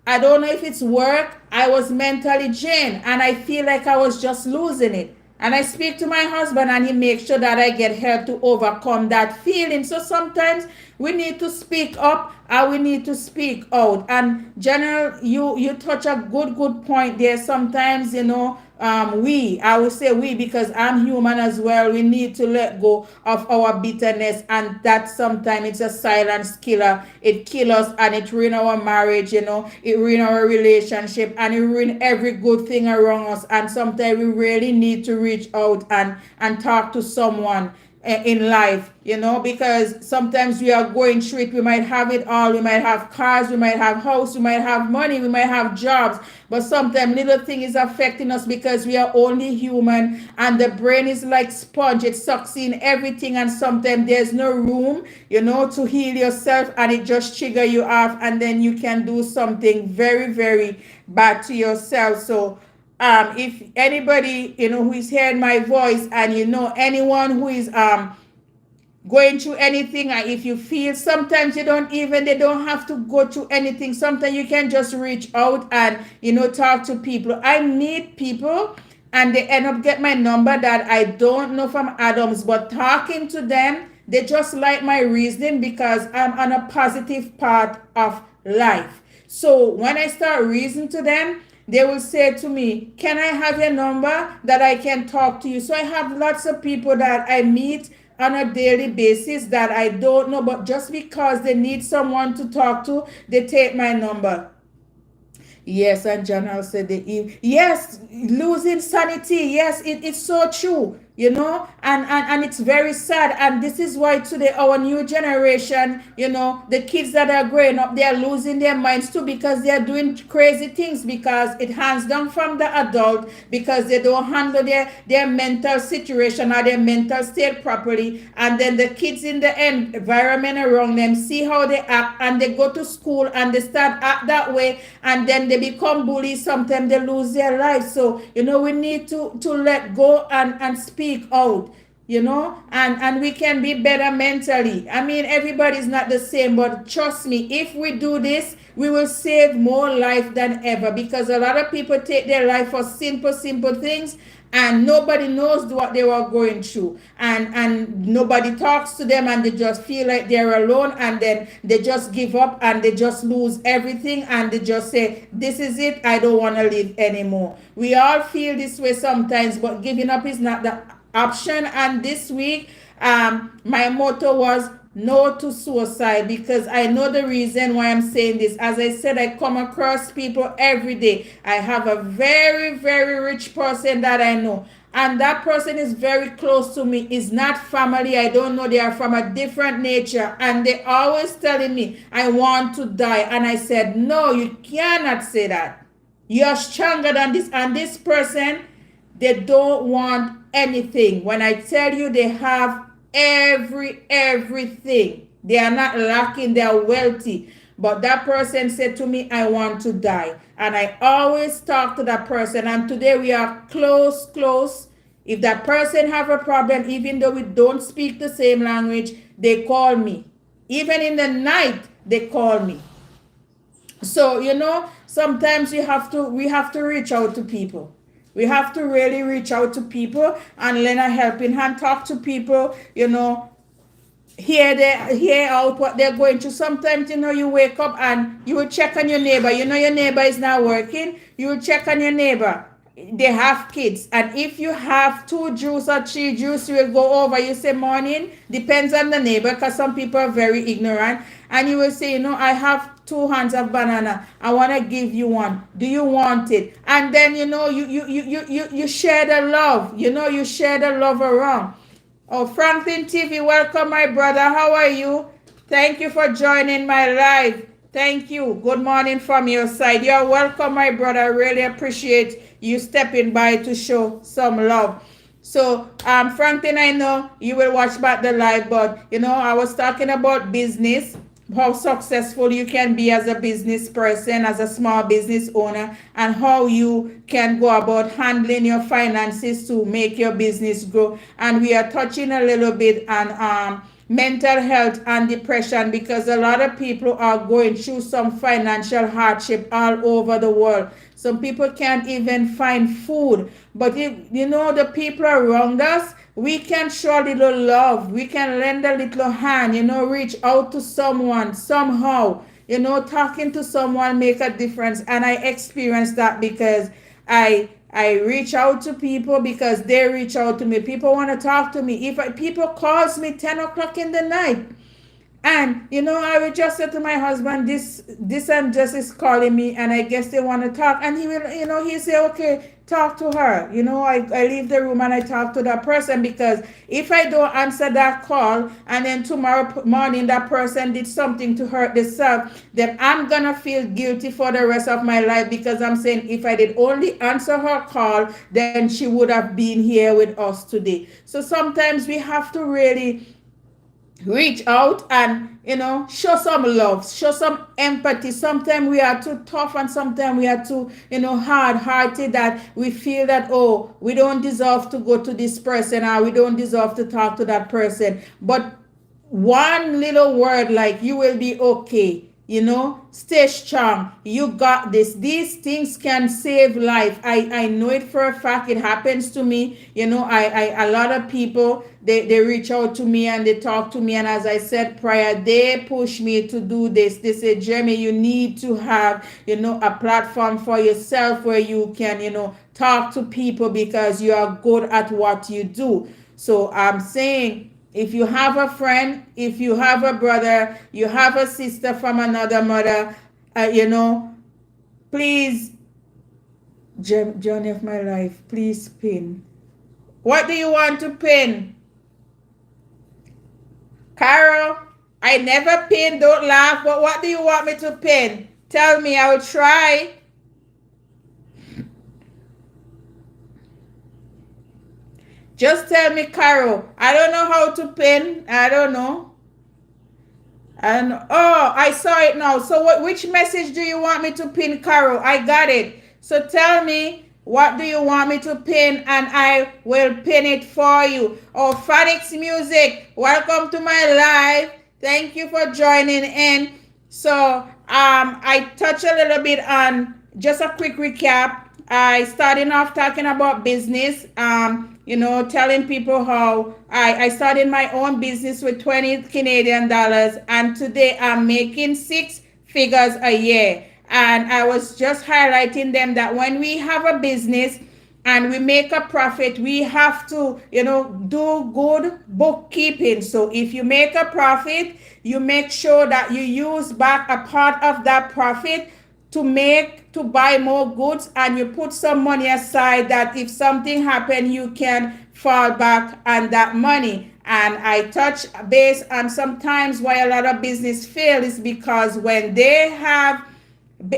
I don't know if it's work, I was mentally drained, and I feel like I was just losing it. And I speak to my husband, and he makes sure that I get help to overcome that feeling. So sometimes We need to speak up and we need to speak out. And General, you touch a good point there. Sometimes, I will say we, because I'm human as well, we need to let go of our bitterness, and that sometimes it's a silence killer. It kills us and it ruin our marriage, it ruin our relationship, and it ruin every good thing around us. And sometimes we really need to reach out and talk to someone in life, because sometimes we are going through it. We might have it all. We might have cars, we might have house, we might have money, we might have jobs, but sometimes little thing is affecting us because we are only human, and the brain is like sponge. It sucks in everything, and sometimes there's no room, to heal yourself, and it just trigger you off, and then you can do something very, very bad to yourself. So if anybody who is hearing my voice, and anyone who is going through anything, and if you feel sometimes they don't have to go through anything, sometimes you can just reach out and talk to people. I meet people and they end up get my number that I don't know from Adams, but talking to them, they just like my reasoning because I'm on a positive part of life. So when I start reasoning to them, they will say to me, can I have your number that I can talk to you? So I have lots of people that I meet on a daily basis that I don't know, but just because they need someone to talk to, they take my number. Yes, and General said yes, losing sanity. Yes, it's so true, and it's very sad. And this is why today our new generation, the kids that are growing up, they are losing their minds too, because they are doing crazy things, because it hands down from the adult, because they don't handle their mental situation or their mental state properly. And then the kids in the environment around them see how they act, and they go to school and they start act that way, and then they become bullies. Sometimes they lose their lives. So we need to let go and speak out, and we can be better mentally. I mean, everybody's not the same, but trust me, if we do this, we will save more life than ever, because a lot of people take their life for simple things, and nobody knows what they were going through, and nobody talks to them, and they just feel like they're alone, and then they just give up, and they just lose everything, and they just say, this is it, I don't want to live anymore. We all feel this way sometimes, but giving up is not the option. And this week, my motto was no to suicide, because I know the reason why I'm saying this. As I said, I come across people every day. I have a very, very rich person that I know, and that person is very close to me. It's not family. I don't know. They are from a different nature, and they always telling me I want to die. And I said, no, you cannot say that. You're stronger than this. And this person, they don't want anything. When I tell you, they have everything. They are not lacking, they are wealthy. But that person said to me, I want to die. And I always talk to that person. And today we are close. If that person have a problem, even though we don't speak the same language, they call me. Even in the night, they call me. So, sometimes we have to reach out to people. We have to really reach out to people and lend a helping hand, talk to people, hear out what they're going through. Sometimes, you wake up and you will check on your neighbor. Your neighbor is not working. You will check on your neighbor. They have kids. And if you have 2 juice or 3 juice, you will go over. You say morning, depends on the neighbor, because some people are very ignorant. And you will say, I have 2 hands of banana. I want to give you one. Do you want it? And then, you share the love. You share the love around. Oh, Franklin TV, welcome, my brother. How are you? Thank you for joining my live. Thank you. Good morning from your side. You're welcome, my brother. I really appreciate you stepping by to show some love. So, Franklin, I know you will watch back the live, but, I was talking about business, how successful you can be as a business person, as a small business owner, and how you can go about handling your finances to make your business grow. And we are touching a little bit on mental health and depression, because a lot of people are going through some financial hardship all over the world. Some people can't even find food. But if you know the people around us, we can show a little love. We can lend a little hand, reach out to someone somehow. Talking to someone make a difference. And I experienced that because I reach out to people because they reach out to me. People want to talk to me. If people calls me 10 o'clock in the night, and I would just say to my husband, this and just is calling me, and I guess they want to talk. And he will, he say, okay, talk to her. I leave the room and I talk to that person, because if I don't answer that call and then tomorrow morning that person did something to hurt themselves, then I'm gonna feel guilty for the rest of my life, because I'm saying if I did only answer her call, then she would have been here with us today. So sometimes we have to really reach out and show some love, show some empathy. Sometimes we are too tough, and sometimes we are too hard-hearted, that we feel that, oh, we don't deserve to go to this person, or we don't deserve to talk to that person. But one little word like "you will be okay," stay strong, you got this. These things can save life. I know it for a fact. It happens to me. I a lot of people, they reach out to me and they talk to me, and as I said prior, they push me to do this. They say, Jeremy, you need to have a platform for yourself where you can talk to people, because you are good at what you do. So I'm saying, if you have a friend, if you have a brother, you have a sister from another mother, please, journey of my life, please pin. What do you want to pin? Carol, I never pin, don't laugh, but what do you want me to pin? Tell me, I will try. Just tell me, Carol. I don't know how to pin. I don't know. And oh, I saw it now. So which message do you want me to pin, Carol? I got it. So tell me, what do you want me to pin, and I will pin it for you. Oh, Phoenix Music, welcome to my live. Thank you for joining in. So I touched a little bit on, just a quick recap. I started off talking about business, telling people how I started my own business with 20 Canadian dollars, and today I'm making 6 figures a year. And I was just highlighting them that when we have a business and we make a profit, we have to, do good bookkeeping. So if you make a profit, you make sure that you use back a part of that profit to buy more goods, and you put some money aside that if something happen, you can fall back on that money. And I touch base on sometimes why a lot of business fail is because when they have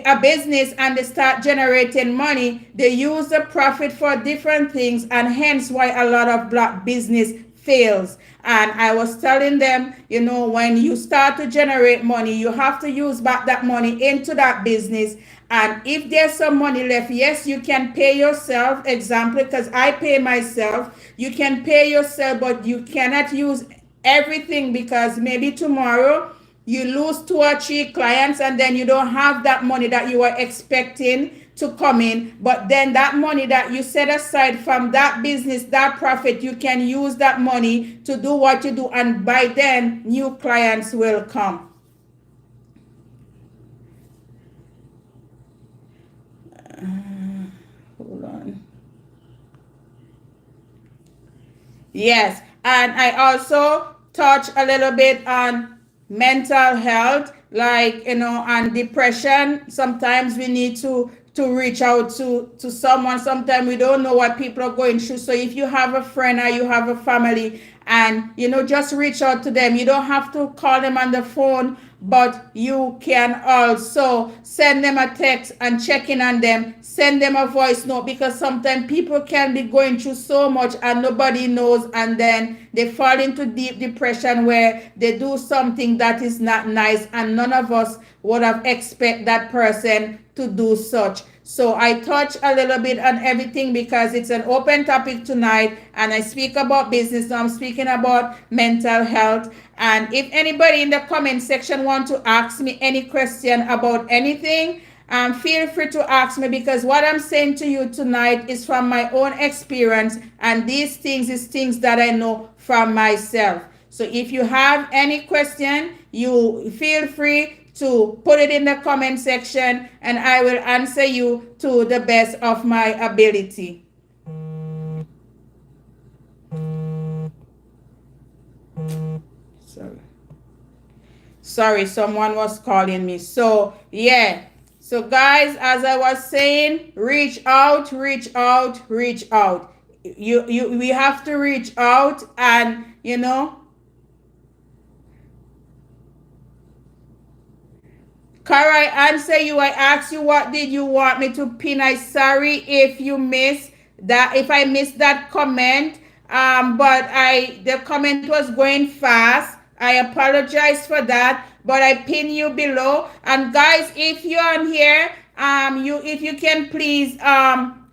a business and they start generating money, they use the profit for different things, and hence why a lot of black business fails. And I was telling them, when you start to generate money, you have to use back that money into that business. And if there's some money left, yes, you can pay yourself. Example, because I pay myself, you can pay yourself, but you cannot use everything, because maybe tomorrow you lose 2 or 3 clients, and then you don't have that money that you were expecting to come in. But then that money that you set aside from that business, that profit, you can use that money to do what you do, and by then new clients will come. Hold on. Yes, and I also touch a little bit on mental health, like, and depression. Sometimes we need to reach out to someone. Sometimes we don't know what people are going through. So if you have a friend or you have a family, and just reach out to them. You don't have to call them on the phone, but you can also send them a text and check in on them. Send them a voice note, because sometimes people can be going through so much and nobody knows, and then they fall into deep depression where they do something that is not nice, and none of us would have expect that person to do such. So I touch a little bit on everything because it's an open topic tonight, and I speak about business. So I'm speaking about mental health. And if anybody in the comment section want to ask me any question about anything, feel free to ask me, because what I'm saying to you tonight is from my own experience, and these things is things that I know from myself. So if you have any question, you feel free to put it in the comment section, and I will answer you to the best of my ability. Sorry, someone was calling me. So yeah. So guys, as I was saying, reach out, reach out, reach out. We have to reach out, and Kara, I answer you. I asked you what did you want me to pin. I sorry if you missed that, if I missed that comment. But the comment was going fast. I apologize for that, but I pin you below. And guys, if you're on here, if you can please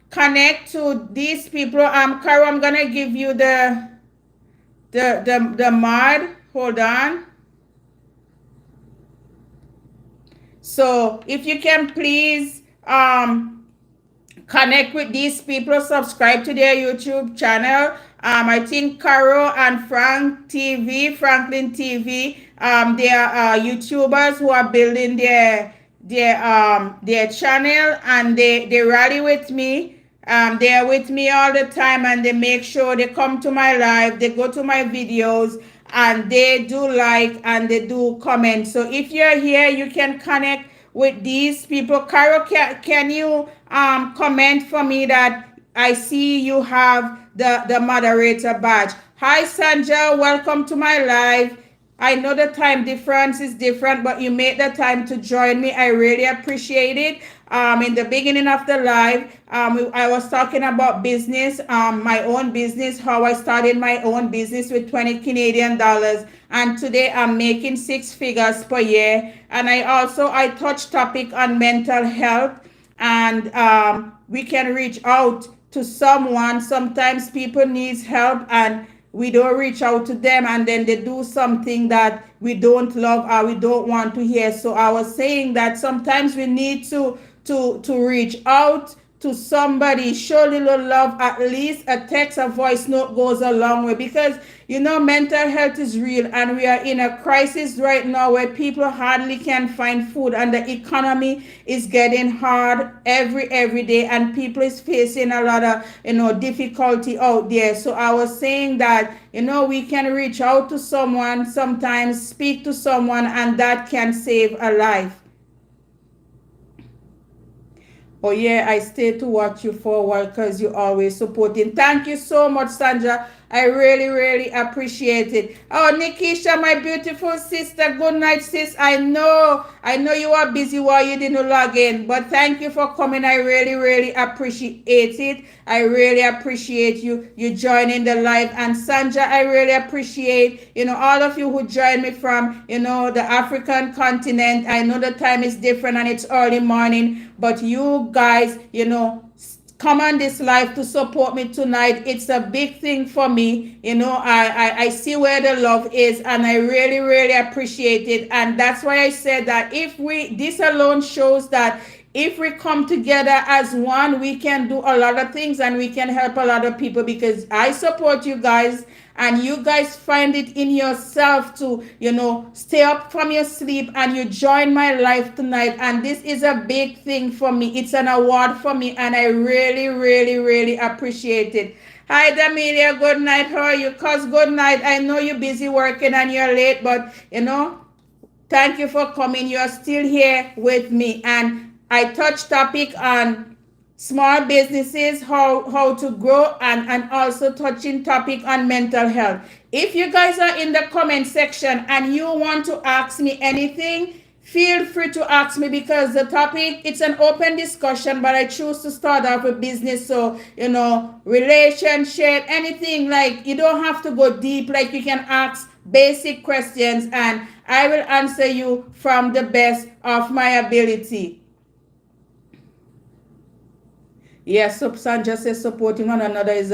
connect to these people. Kara, I'm gonna give you the mod. Hold on. So if you can please connect with these people, subscribe to their YouTube channel. I think Caro and Franklin TV, they are YouTubers who are building their channel, and they rally with me. They are with me all the time, and they make sure they come to my live, they go to my videos, and they do like and they do comment. So if you're here, you can connect with these people. Caro, can you comment for me that I see you have the moderator badge? Hi Sandra, welcome to my live. I know the time difference is different, but you made the time to join me. I really appreciate it. In the beginning of the live, I was talking about business, my own business, how I started my own business with 20 Canadian dollars. And today I'm making 6 figures per year. And I touched topic on mental health, and we can reach out to someone. Sometimes people needs help, and we don't reach out to them, and then they do something that we don't love or we don't want to hear. So I was saying that sometimes we need to reach out to somebody, show little love. At least a text, a voice note goes a long way, because mental health is real, and we are in a crisis right now where people hardly can find food, and the economy is getting hard every day, and people is facing a lot of difficulty out there. So I was saying that we can reach out to someone, sometimes speak to someone, and that can save a life. Oh yeah, I stay to watch you for a while because you're always supporting. Thank you so much, Sandra. I really appreciate it. Oh, Nikisha, my beautiful sister. Good night, sis. I know you are busy while you didn't log in, but thank you for coming. I really appreciate it. I really appreciate you joining the live. And Sandra, I really appreciate, all of you who joined me from, the African continent. I know the time is different and it's early morning, but you guys, come on this live to support me tonight. It's a big thing for me. I see where the love is, and I really appreciate it. And that's why I said that this alone shows that if we come together as one, we can do a lot of things, and we can help a lot of people, because I support you guys, and you guys find it in yourself to, stay up from your sleep, and you join my live tonight. And this is a big thing for me. It's an award for me, and I really appreciate it. Hi, Damelia. Good night. How are you? Cuz, good night. I know you're busy working and you're late, but, thank you for coming. You're still here with me. And I touched topic on small businesses, how to grow, and also touching topic on mental health. If you guys are in the comment section and you want to ask me anything, feel free to ask me, because the topic, it's an open discussion, but I choose to start off with business. So, relationship, anything, like, you don't have to go deep. Like, you can ask basic questions, and I will answer you from the best of my ability. Yes, Sandra says supporting one another is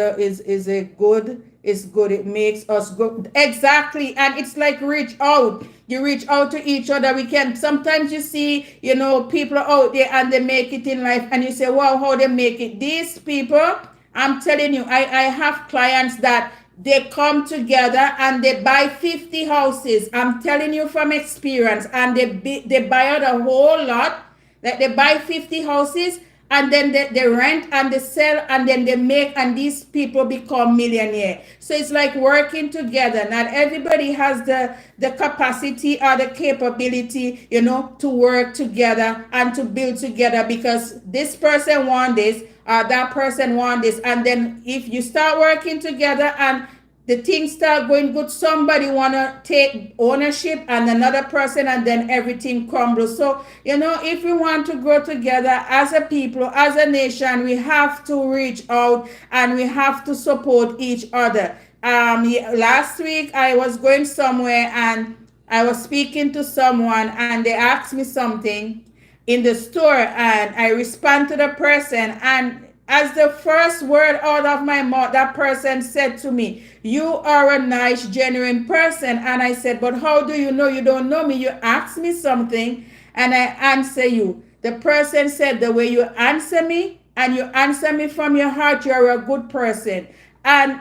a good is good. It makes us go. Exactly. And it's like reach out. You reach out to each other. We can, sometimes you see, people out there and they make it in life and you say, wow, how they make it. These people, I'm telling you, I have clients that they come together and they buy 50 houses. I'm telling you from experience. And they buy out a whole lot. Like they buy 50 houses and then they rent and they sell and then they make, and these people become millionaire. So it's like working together. Not everybody has the capacity or the capability, to work together and to build together, because this person want this, that person want this. And then if you start working together and the things start going good, somebody want to take ownership and another person, and then everything crumbles. So, if we want to grow together as a people, as a nation, we have to reach out and we have to support each other. Last week I was going somewhere and I was speaking to someone and they asked me something in the store and I respond to the person, and as the first word out of my mouth, that person said to me, you are a nice, genuine person. And I said, but how do you know? You don't know me. You asked me something and I answer you. The person said, the way you answer me and you answer me from your heart, you're a good person. And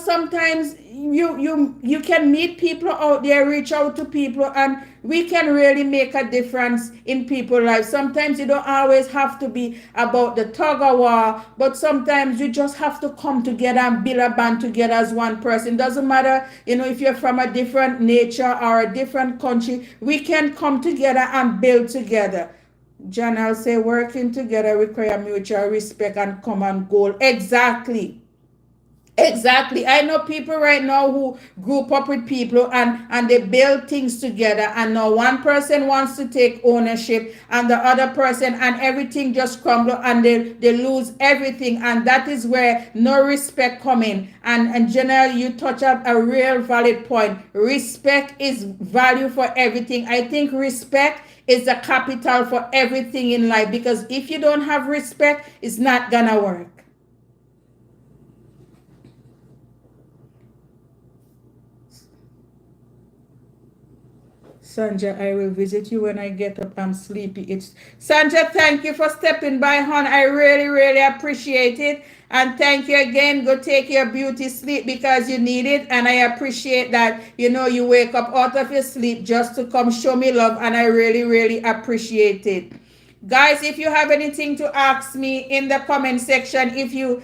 sometimes you can meet people out there, reach out to people, and we can really make a difference in people's lives. Sometimes you don't always have to be about the tug of war, but sometimes you just have to come together and build a band together as one person. Doesn't matter, if you're from a different nature or a different country, we can come together and build together. John, I'll say working together require mutual respect and common goal. Exactly. I know people right now who group up with people and they build things together, and now one person wants to take ownership and the other person, and everything just crumbles and they lose everything, and that is where no respect come in. And generally you touch up a real valid point. Respect is value for everything. I think respect is the capital for everything in life, because if you don't have respect, it's not gonna work. Sanja, I will visit you when I get up. I'm sleepy. Sanja, thank you for stepping by, hon. I really, really appreciate it. And thank you again. Go take your beauty sleep because you need it. And I appreciate that, you wake up out of your sleep just to come show me love. And I really, really appreciate it. Guys, if you have anything to ask me in the comment section, if you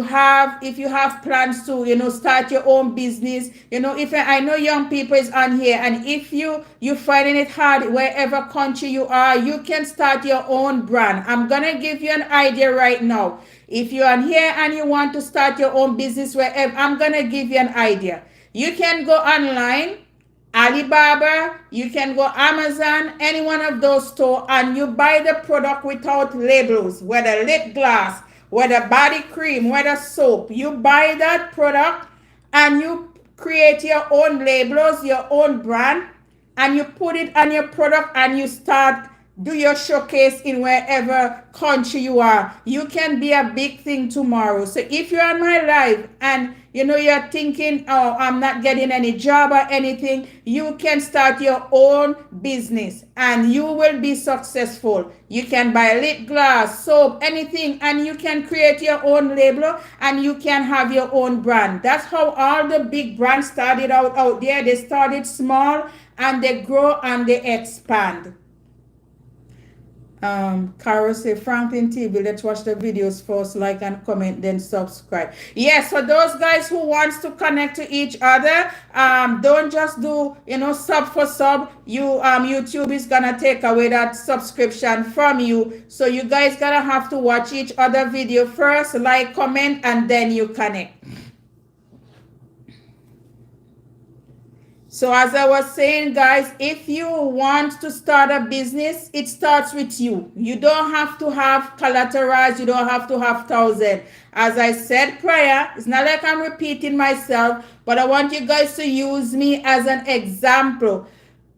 have plans to start your own business, if I know young people is on here, and if you finding it hard wherever country you are, you can start your own brand. I'm gonna give you an idea right now. If you're on here and you want to start your own business wherever, I'm gonna give you an idea. You can go online, Alibaba, you can go Amazon, any one of those stores, and you buy the product without labels, whether lip gloss, whether body cream, whether soap. You buy that product and you create your own labels, your own brand, and you put it on your product and you start do your showcase in wherever country you are. You can be a big thing tomorrow. So if you're on my live and you're thinking, oh, I'm not getting any job or anything, you can start your own business and you will be successful. You can buy lip gloss, soap, anything, and you can create your own label and you can have your own brand. That's how all the big brands started out there. They started small and they grow and they expand. Carol say, Franklin TV, let's watch the videos first, like and comment, then subscribe. Yes, so those guys who wants to connect to each other, don't just do, sub for sub. YouTube is gonna take away that subscription from you. So you guys gonna have to watch each other video first, like, comment, and then you connect. So as I was saying, guys, if you want to start a business, it starts with you. You don't have to have collaterals. You don't have to have thousands. As I said prior, it's not like I'm repeating myself, but I want you guys to use me as an example.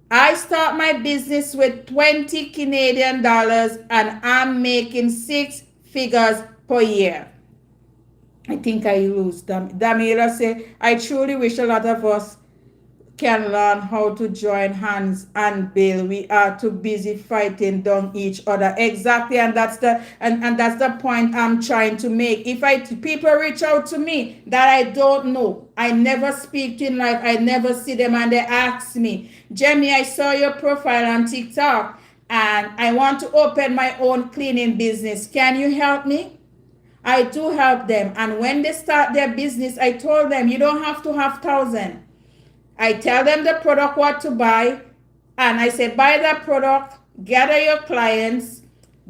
I start my business with 20 Canadian dollars and I'm making 6 figures per year. I think I lose. Damila say, I truly wish a lot of us can learn how to join hands and build. We are too busy fighting down each other. Exactly, and that's the point I'm trying to make. If people reach out to me that I don't know, I never speak to in life, I never see them, and they ask me, Jenny, I saw your profile on TikTok and I want to open my own cleaning business. Can you help me? I do help them. And when they start their business, I told them you don't have to have thousand. I tell them the product what to buy, and I say buy that product, gather your clients,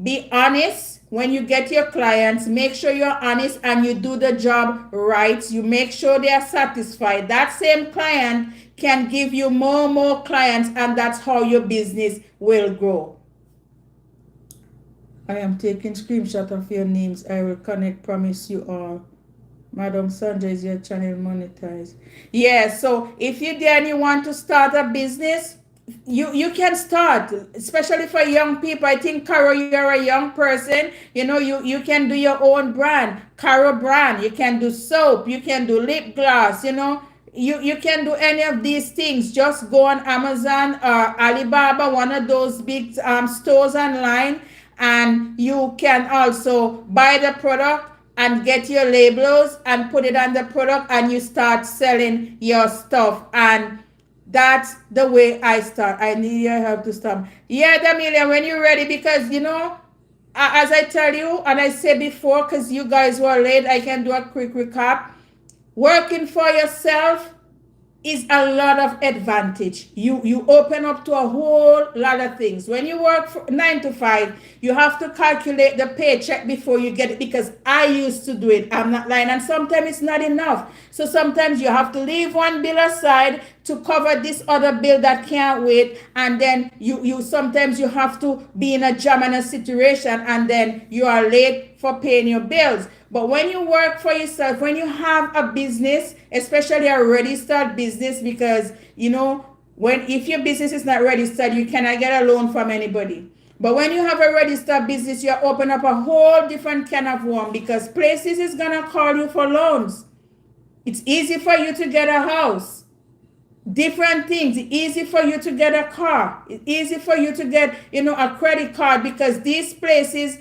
be honest when you get your clients, make sure you're honest and you do the job right. You make sure they are satisfied. That same client can give you more clients, and that's how your business will grow. I am taking screenshot of your names. I will connect, promise you all. Madam Sandra, is your channel monetized? Yeah, so if you're there and you want to start a business, you can start, especially for young people. I think, Caro, you're a young person. You can do your own brand, Caro brand. You can do soap. You can do lip gloss. You can do any of these things. Just go on Amazon or Alibaba, one of those big stores online, and you can also buy the product and get your labels and put it on the product, and you start selling your stuff. And that's the way I start. I need your help to start. Yeah, Damelia, when you're ready, because as I tell you and I said before, because you guys were late, I can do a quick recap. Working for yourself is a lot of advantage. You open up to a whole lot of things. When you work for 9 to 5, you have to calculate the paycheck before you get it, because I used to do it. I'm not lying. And sometimes it's not enough. So sometimes you have to leave one bill aside to cover this other bill that can't wait. And then you sometimes you have to be in a jam and a situation, and then you are late for paying your bills. But when you work for yourself, when you have a business, especially a registered business, because if your business is not registered, you cannot get a loan from anybody. But when you have a registered business, you open up a whole different can of worms, because places is gonna call you for loans. It's easy for you to get a house. Different things. It's easy for you to get a car. It's easy for you to get a credit card, because these places,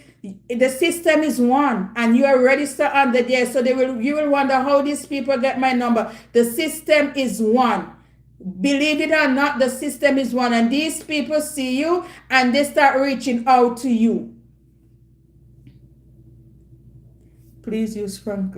the system is one, and you are registered under there. So you will wonder how these people get my number. The system is one. Believe it or not, the system is one, and these people see you and they start reaching out to you. Please use Frank.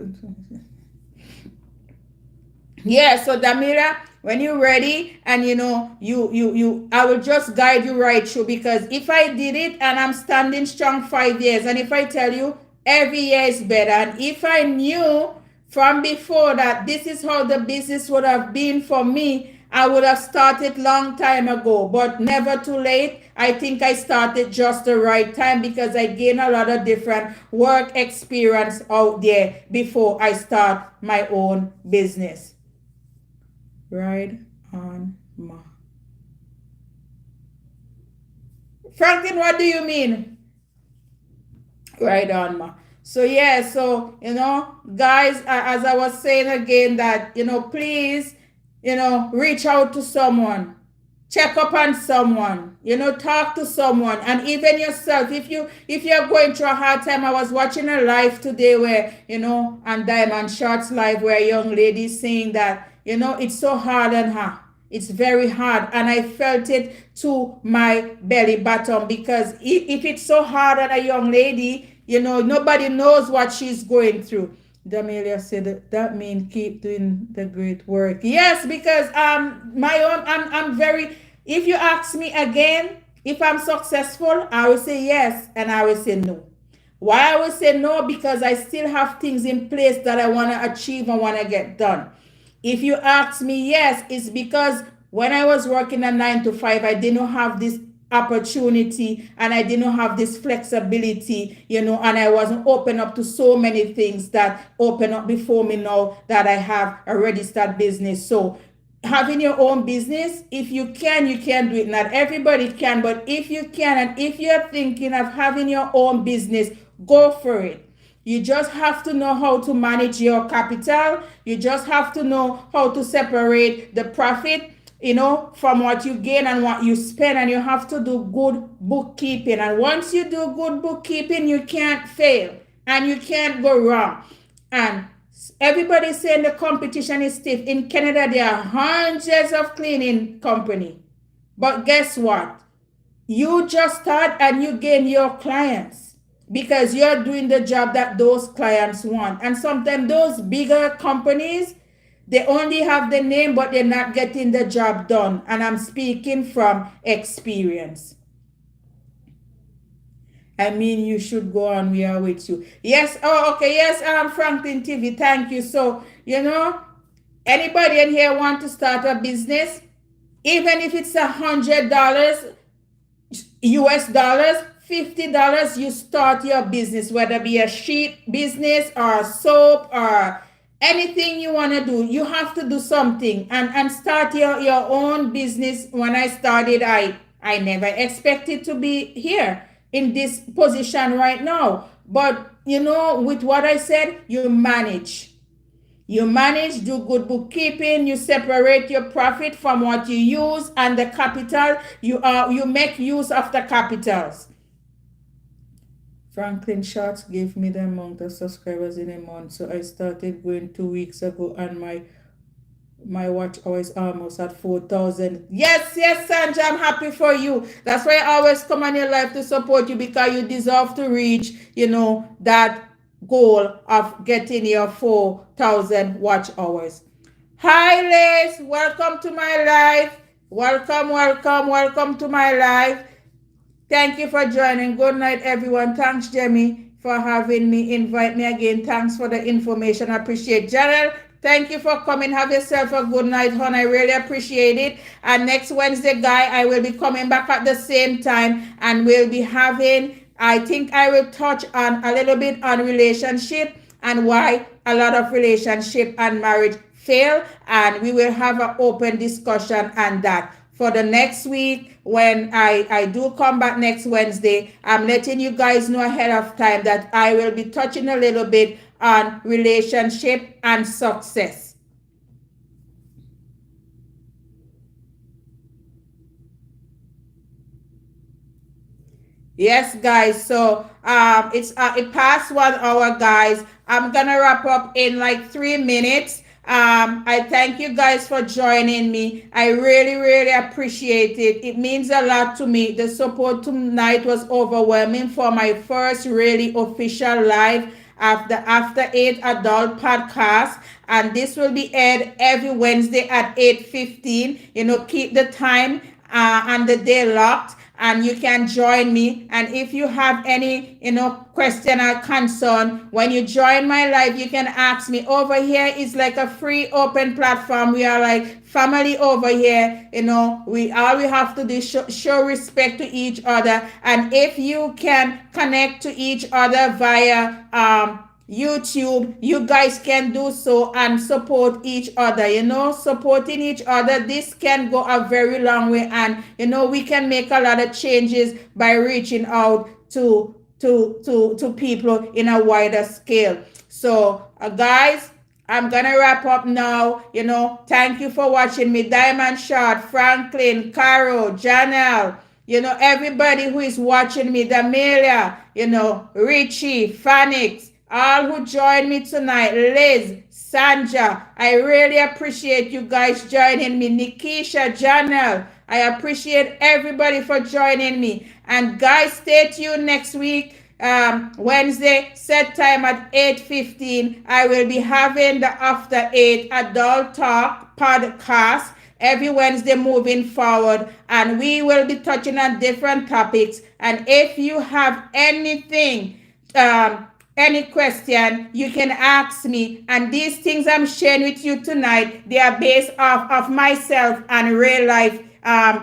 Yeah, so Damira, when you're ready, and I will just guide you right through, because if I did it and I'm standing strong 5 years, and if I tell you every year is better, and if I knew from before that this is how the business would have been for me, I would have started long time ago. But never too late. I think I started just the right time, because I gained a lot of different work experience out there before I start my own business. Right on, ma. Franklin, what do you mean? Right on, ma. So yeah, guys, as I was saying again, that please, reach out to someone, check up on someone, talk to someone, and even yourself. If you're going through a hard time, I was watching a live today where on Diamond Shorts live, where a young lady is saying that it's so hard on her. It's very hard, and I felt it to my belly button, because if it's so hard on a young lady, nobody knows what she's going through. Damelia said that means keep doing the great work. Yes, because I'm very. If you ask me again if I'm successful, I will say yes, and I will say no. Why I will say no? Because I still have things in place that I want to achieve and want to get done. If you ask me yes, it's because when I was working a 9 to 5, I didn't have this opportunity, and I didn't have this flexibility, and I wasn't open up to so many things that open up before me now that I have a registered business. So having your own business, if you can do it. Not everybody can, but if you can, and if you're thinking of having your own business, go for it. You just have to know how to manage your capital. You just have to know how to separate the profit, from what you gain and what you spend. And you have to do good bookkeeping. And once you do good bookkeeping, you can't fail and you can't go wrong. And everybody's saying the competition is stiff. In Canada, there are hundreds of cleaning companies. But guess what? You just start and you gain your clients because you're doing the job that those clients want. And sometimes those bigger companies, they only have the name, but they're not getting the job done. And I'm speaking from experience. I mean, you should go on. We are with you. Yes. Oh, okay. Yes, Franklin TV. Thank you. So, anybody in here want to start a business? Even if it's $100 US dollars, $50, you start your business, whether it be a sheet business or soap or anything you want to do. You have to do something and start your own business. When I started, I never expected to be here in this position right now. But, with what I said, you manage. You manage, do good bookkeeping, you separate your profit from what you use and the capital. You make use of the capitals. Franklin Shots gave me the amount of subscribers in a month. So I started going 2 weeks ago and my watch hours almost at 4,000. Yes, Sandra, I'm happy for you. That's why I always come on your life to support you, because you deserve to reach, that goal of getting your 4,000 watch hours. Hi, Liz. Welcome to my life. Welcome to my life. Thank you for joining. Good night, everyone. Thanks, Jemmy, for having me. Invite me again. Thanks for the information. I appreciate. Janelle, thank you for coming. Have yourself a good night, hon. I really appreciate it. And next Wednesday, guy, I will be coming back at the same time, and we'll be having, I think I will touch on a little bit on relationship and why a lot of relationship and marriage fail. And we will have an open discussion on that. For the next week, when I do come back next Wednesday, I'm letting you guys know ahead of time that I will be touching a little bit on relationship and success. Yes, guys. So it passed 1 hour, guys. I'm gonna wrap up in like 3 minutes. I thank you guys for joining me. I really, really appreciate it. It means a lot to me. The support tonight was overwhelming for my first really official live of the After 8 Adult podcast. And this will be aired every Wednesday at 8:15. Keep the time and the day locked, and you can join me. And if you have any, question or concern, when you join my live, you can ask me. Over here is like a free open platform. We are like family over here. We have to do is show respect to each other. And if you can connect to each other via YouTube, you guys can do so and support each other. Supporting each other, this can go a very long way. And we can make a lot of changes by reaching out to people in a wider scale. So guys, I'm gonna wrap up now. Thank you for watching me. Diamond Shot, Franklin, Caro, Janelle, everybody who is watching me, Damelia, Richie, Phoenix, all who joined me tonight, Liz, Sanja, I really appreciate you guys joining me. Nikisha, Janelle, I appreciate everybody for joining me. And guys, stay tuned next week. Wednesday, set time at 8:15. I will be having the After 8 Adult Talk podcast every Wednesday moving forward, and we will be touching on different topics. And if you have anything, any question, you can ask me. And these things I'm sharing with you tonight, they are based off of myself and real life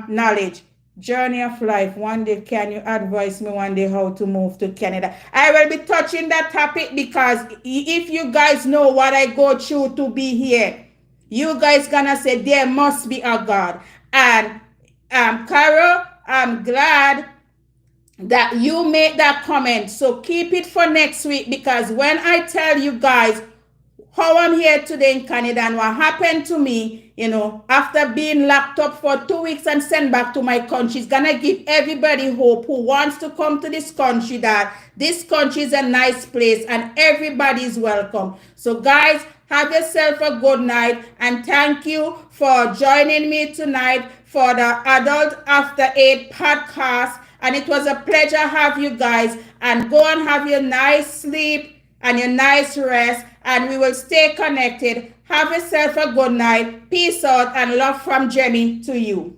knowledge. Journey of life. One day, can you advise me one day how to move to Canada? I will be touching that topic, because if you guys know what I go through to be here, you guys gonna say there must be a God. And Carol, I'm glad that you make that comment. So keep it for next week, because when I tell you guys how I'm here today in Canada and what happened to me, after being locked up for 2 weeks and sent back to my country, it's gonna give everybody hope who wants to come to this country that this country is a nice place and everybody is welcome. So guys, have yourself a good night, and thank you for joining me tonight for the Adult After 8 podcast. And it was a pleasure to have you guys, and go and have your nice sleep and your nice rest, and we will stay connected. Have yourself a good night. Peace out and love from Jenny to you.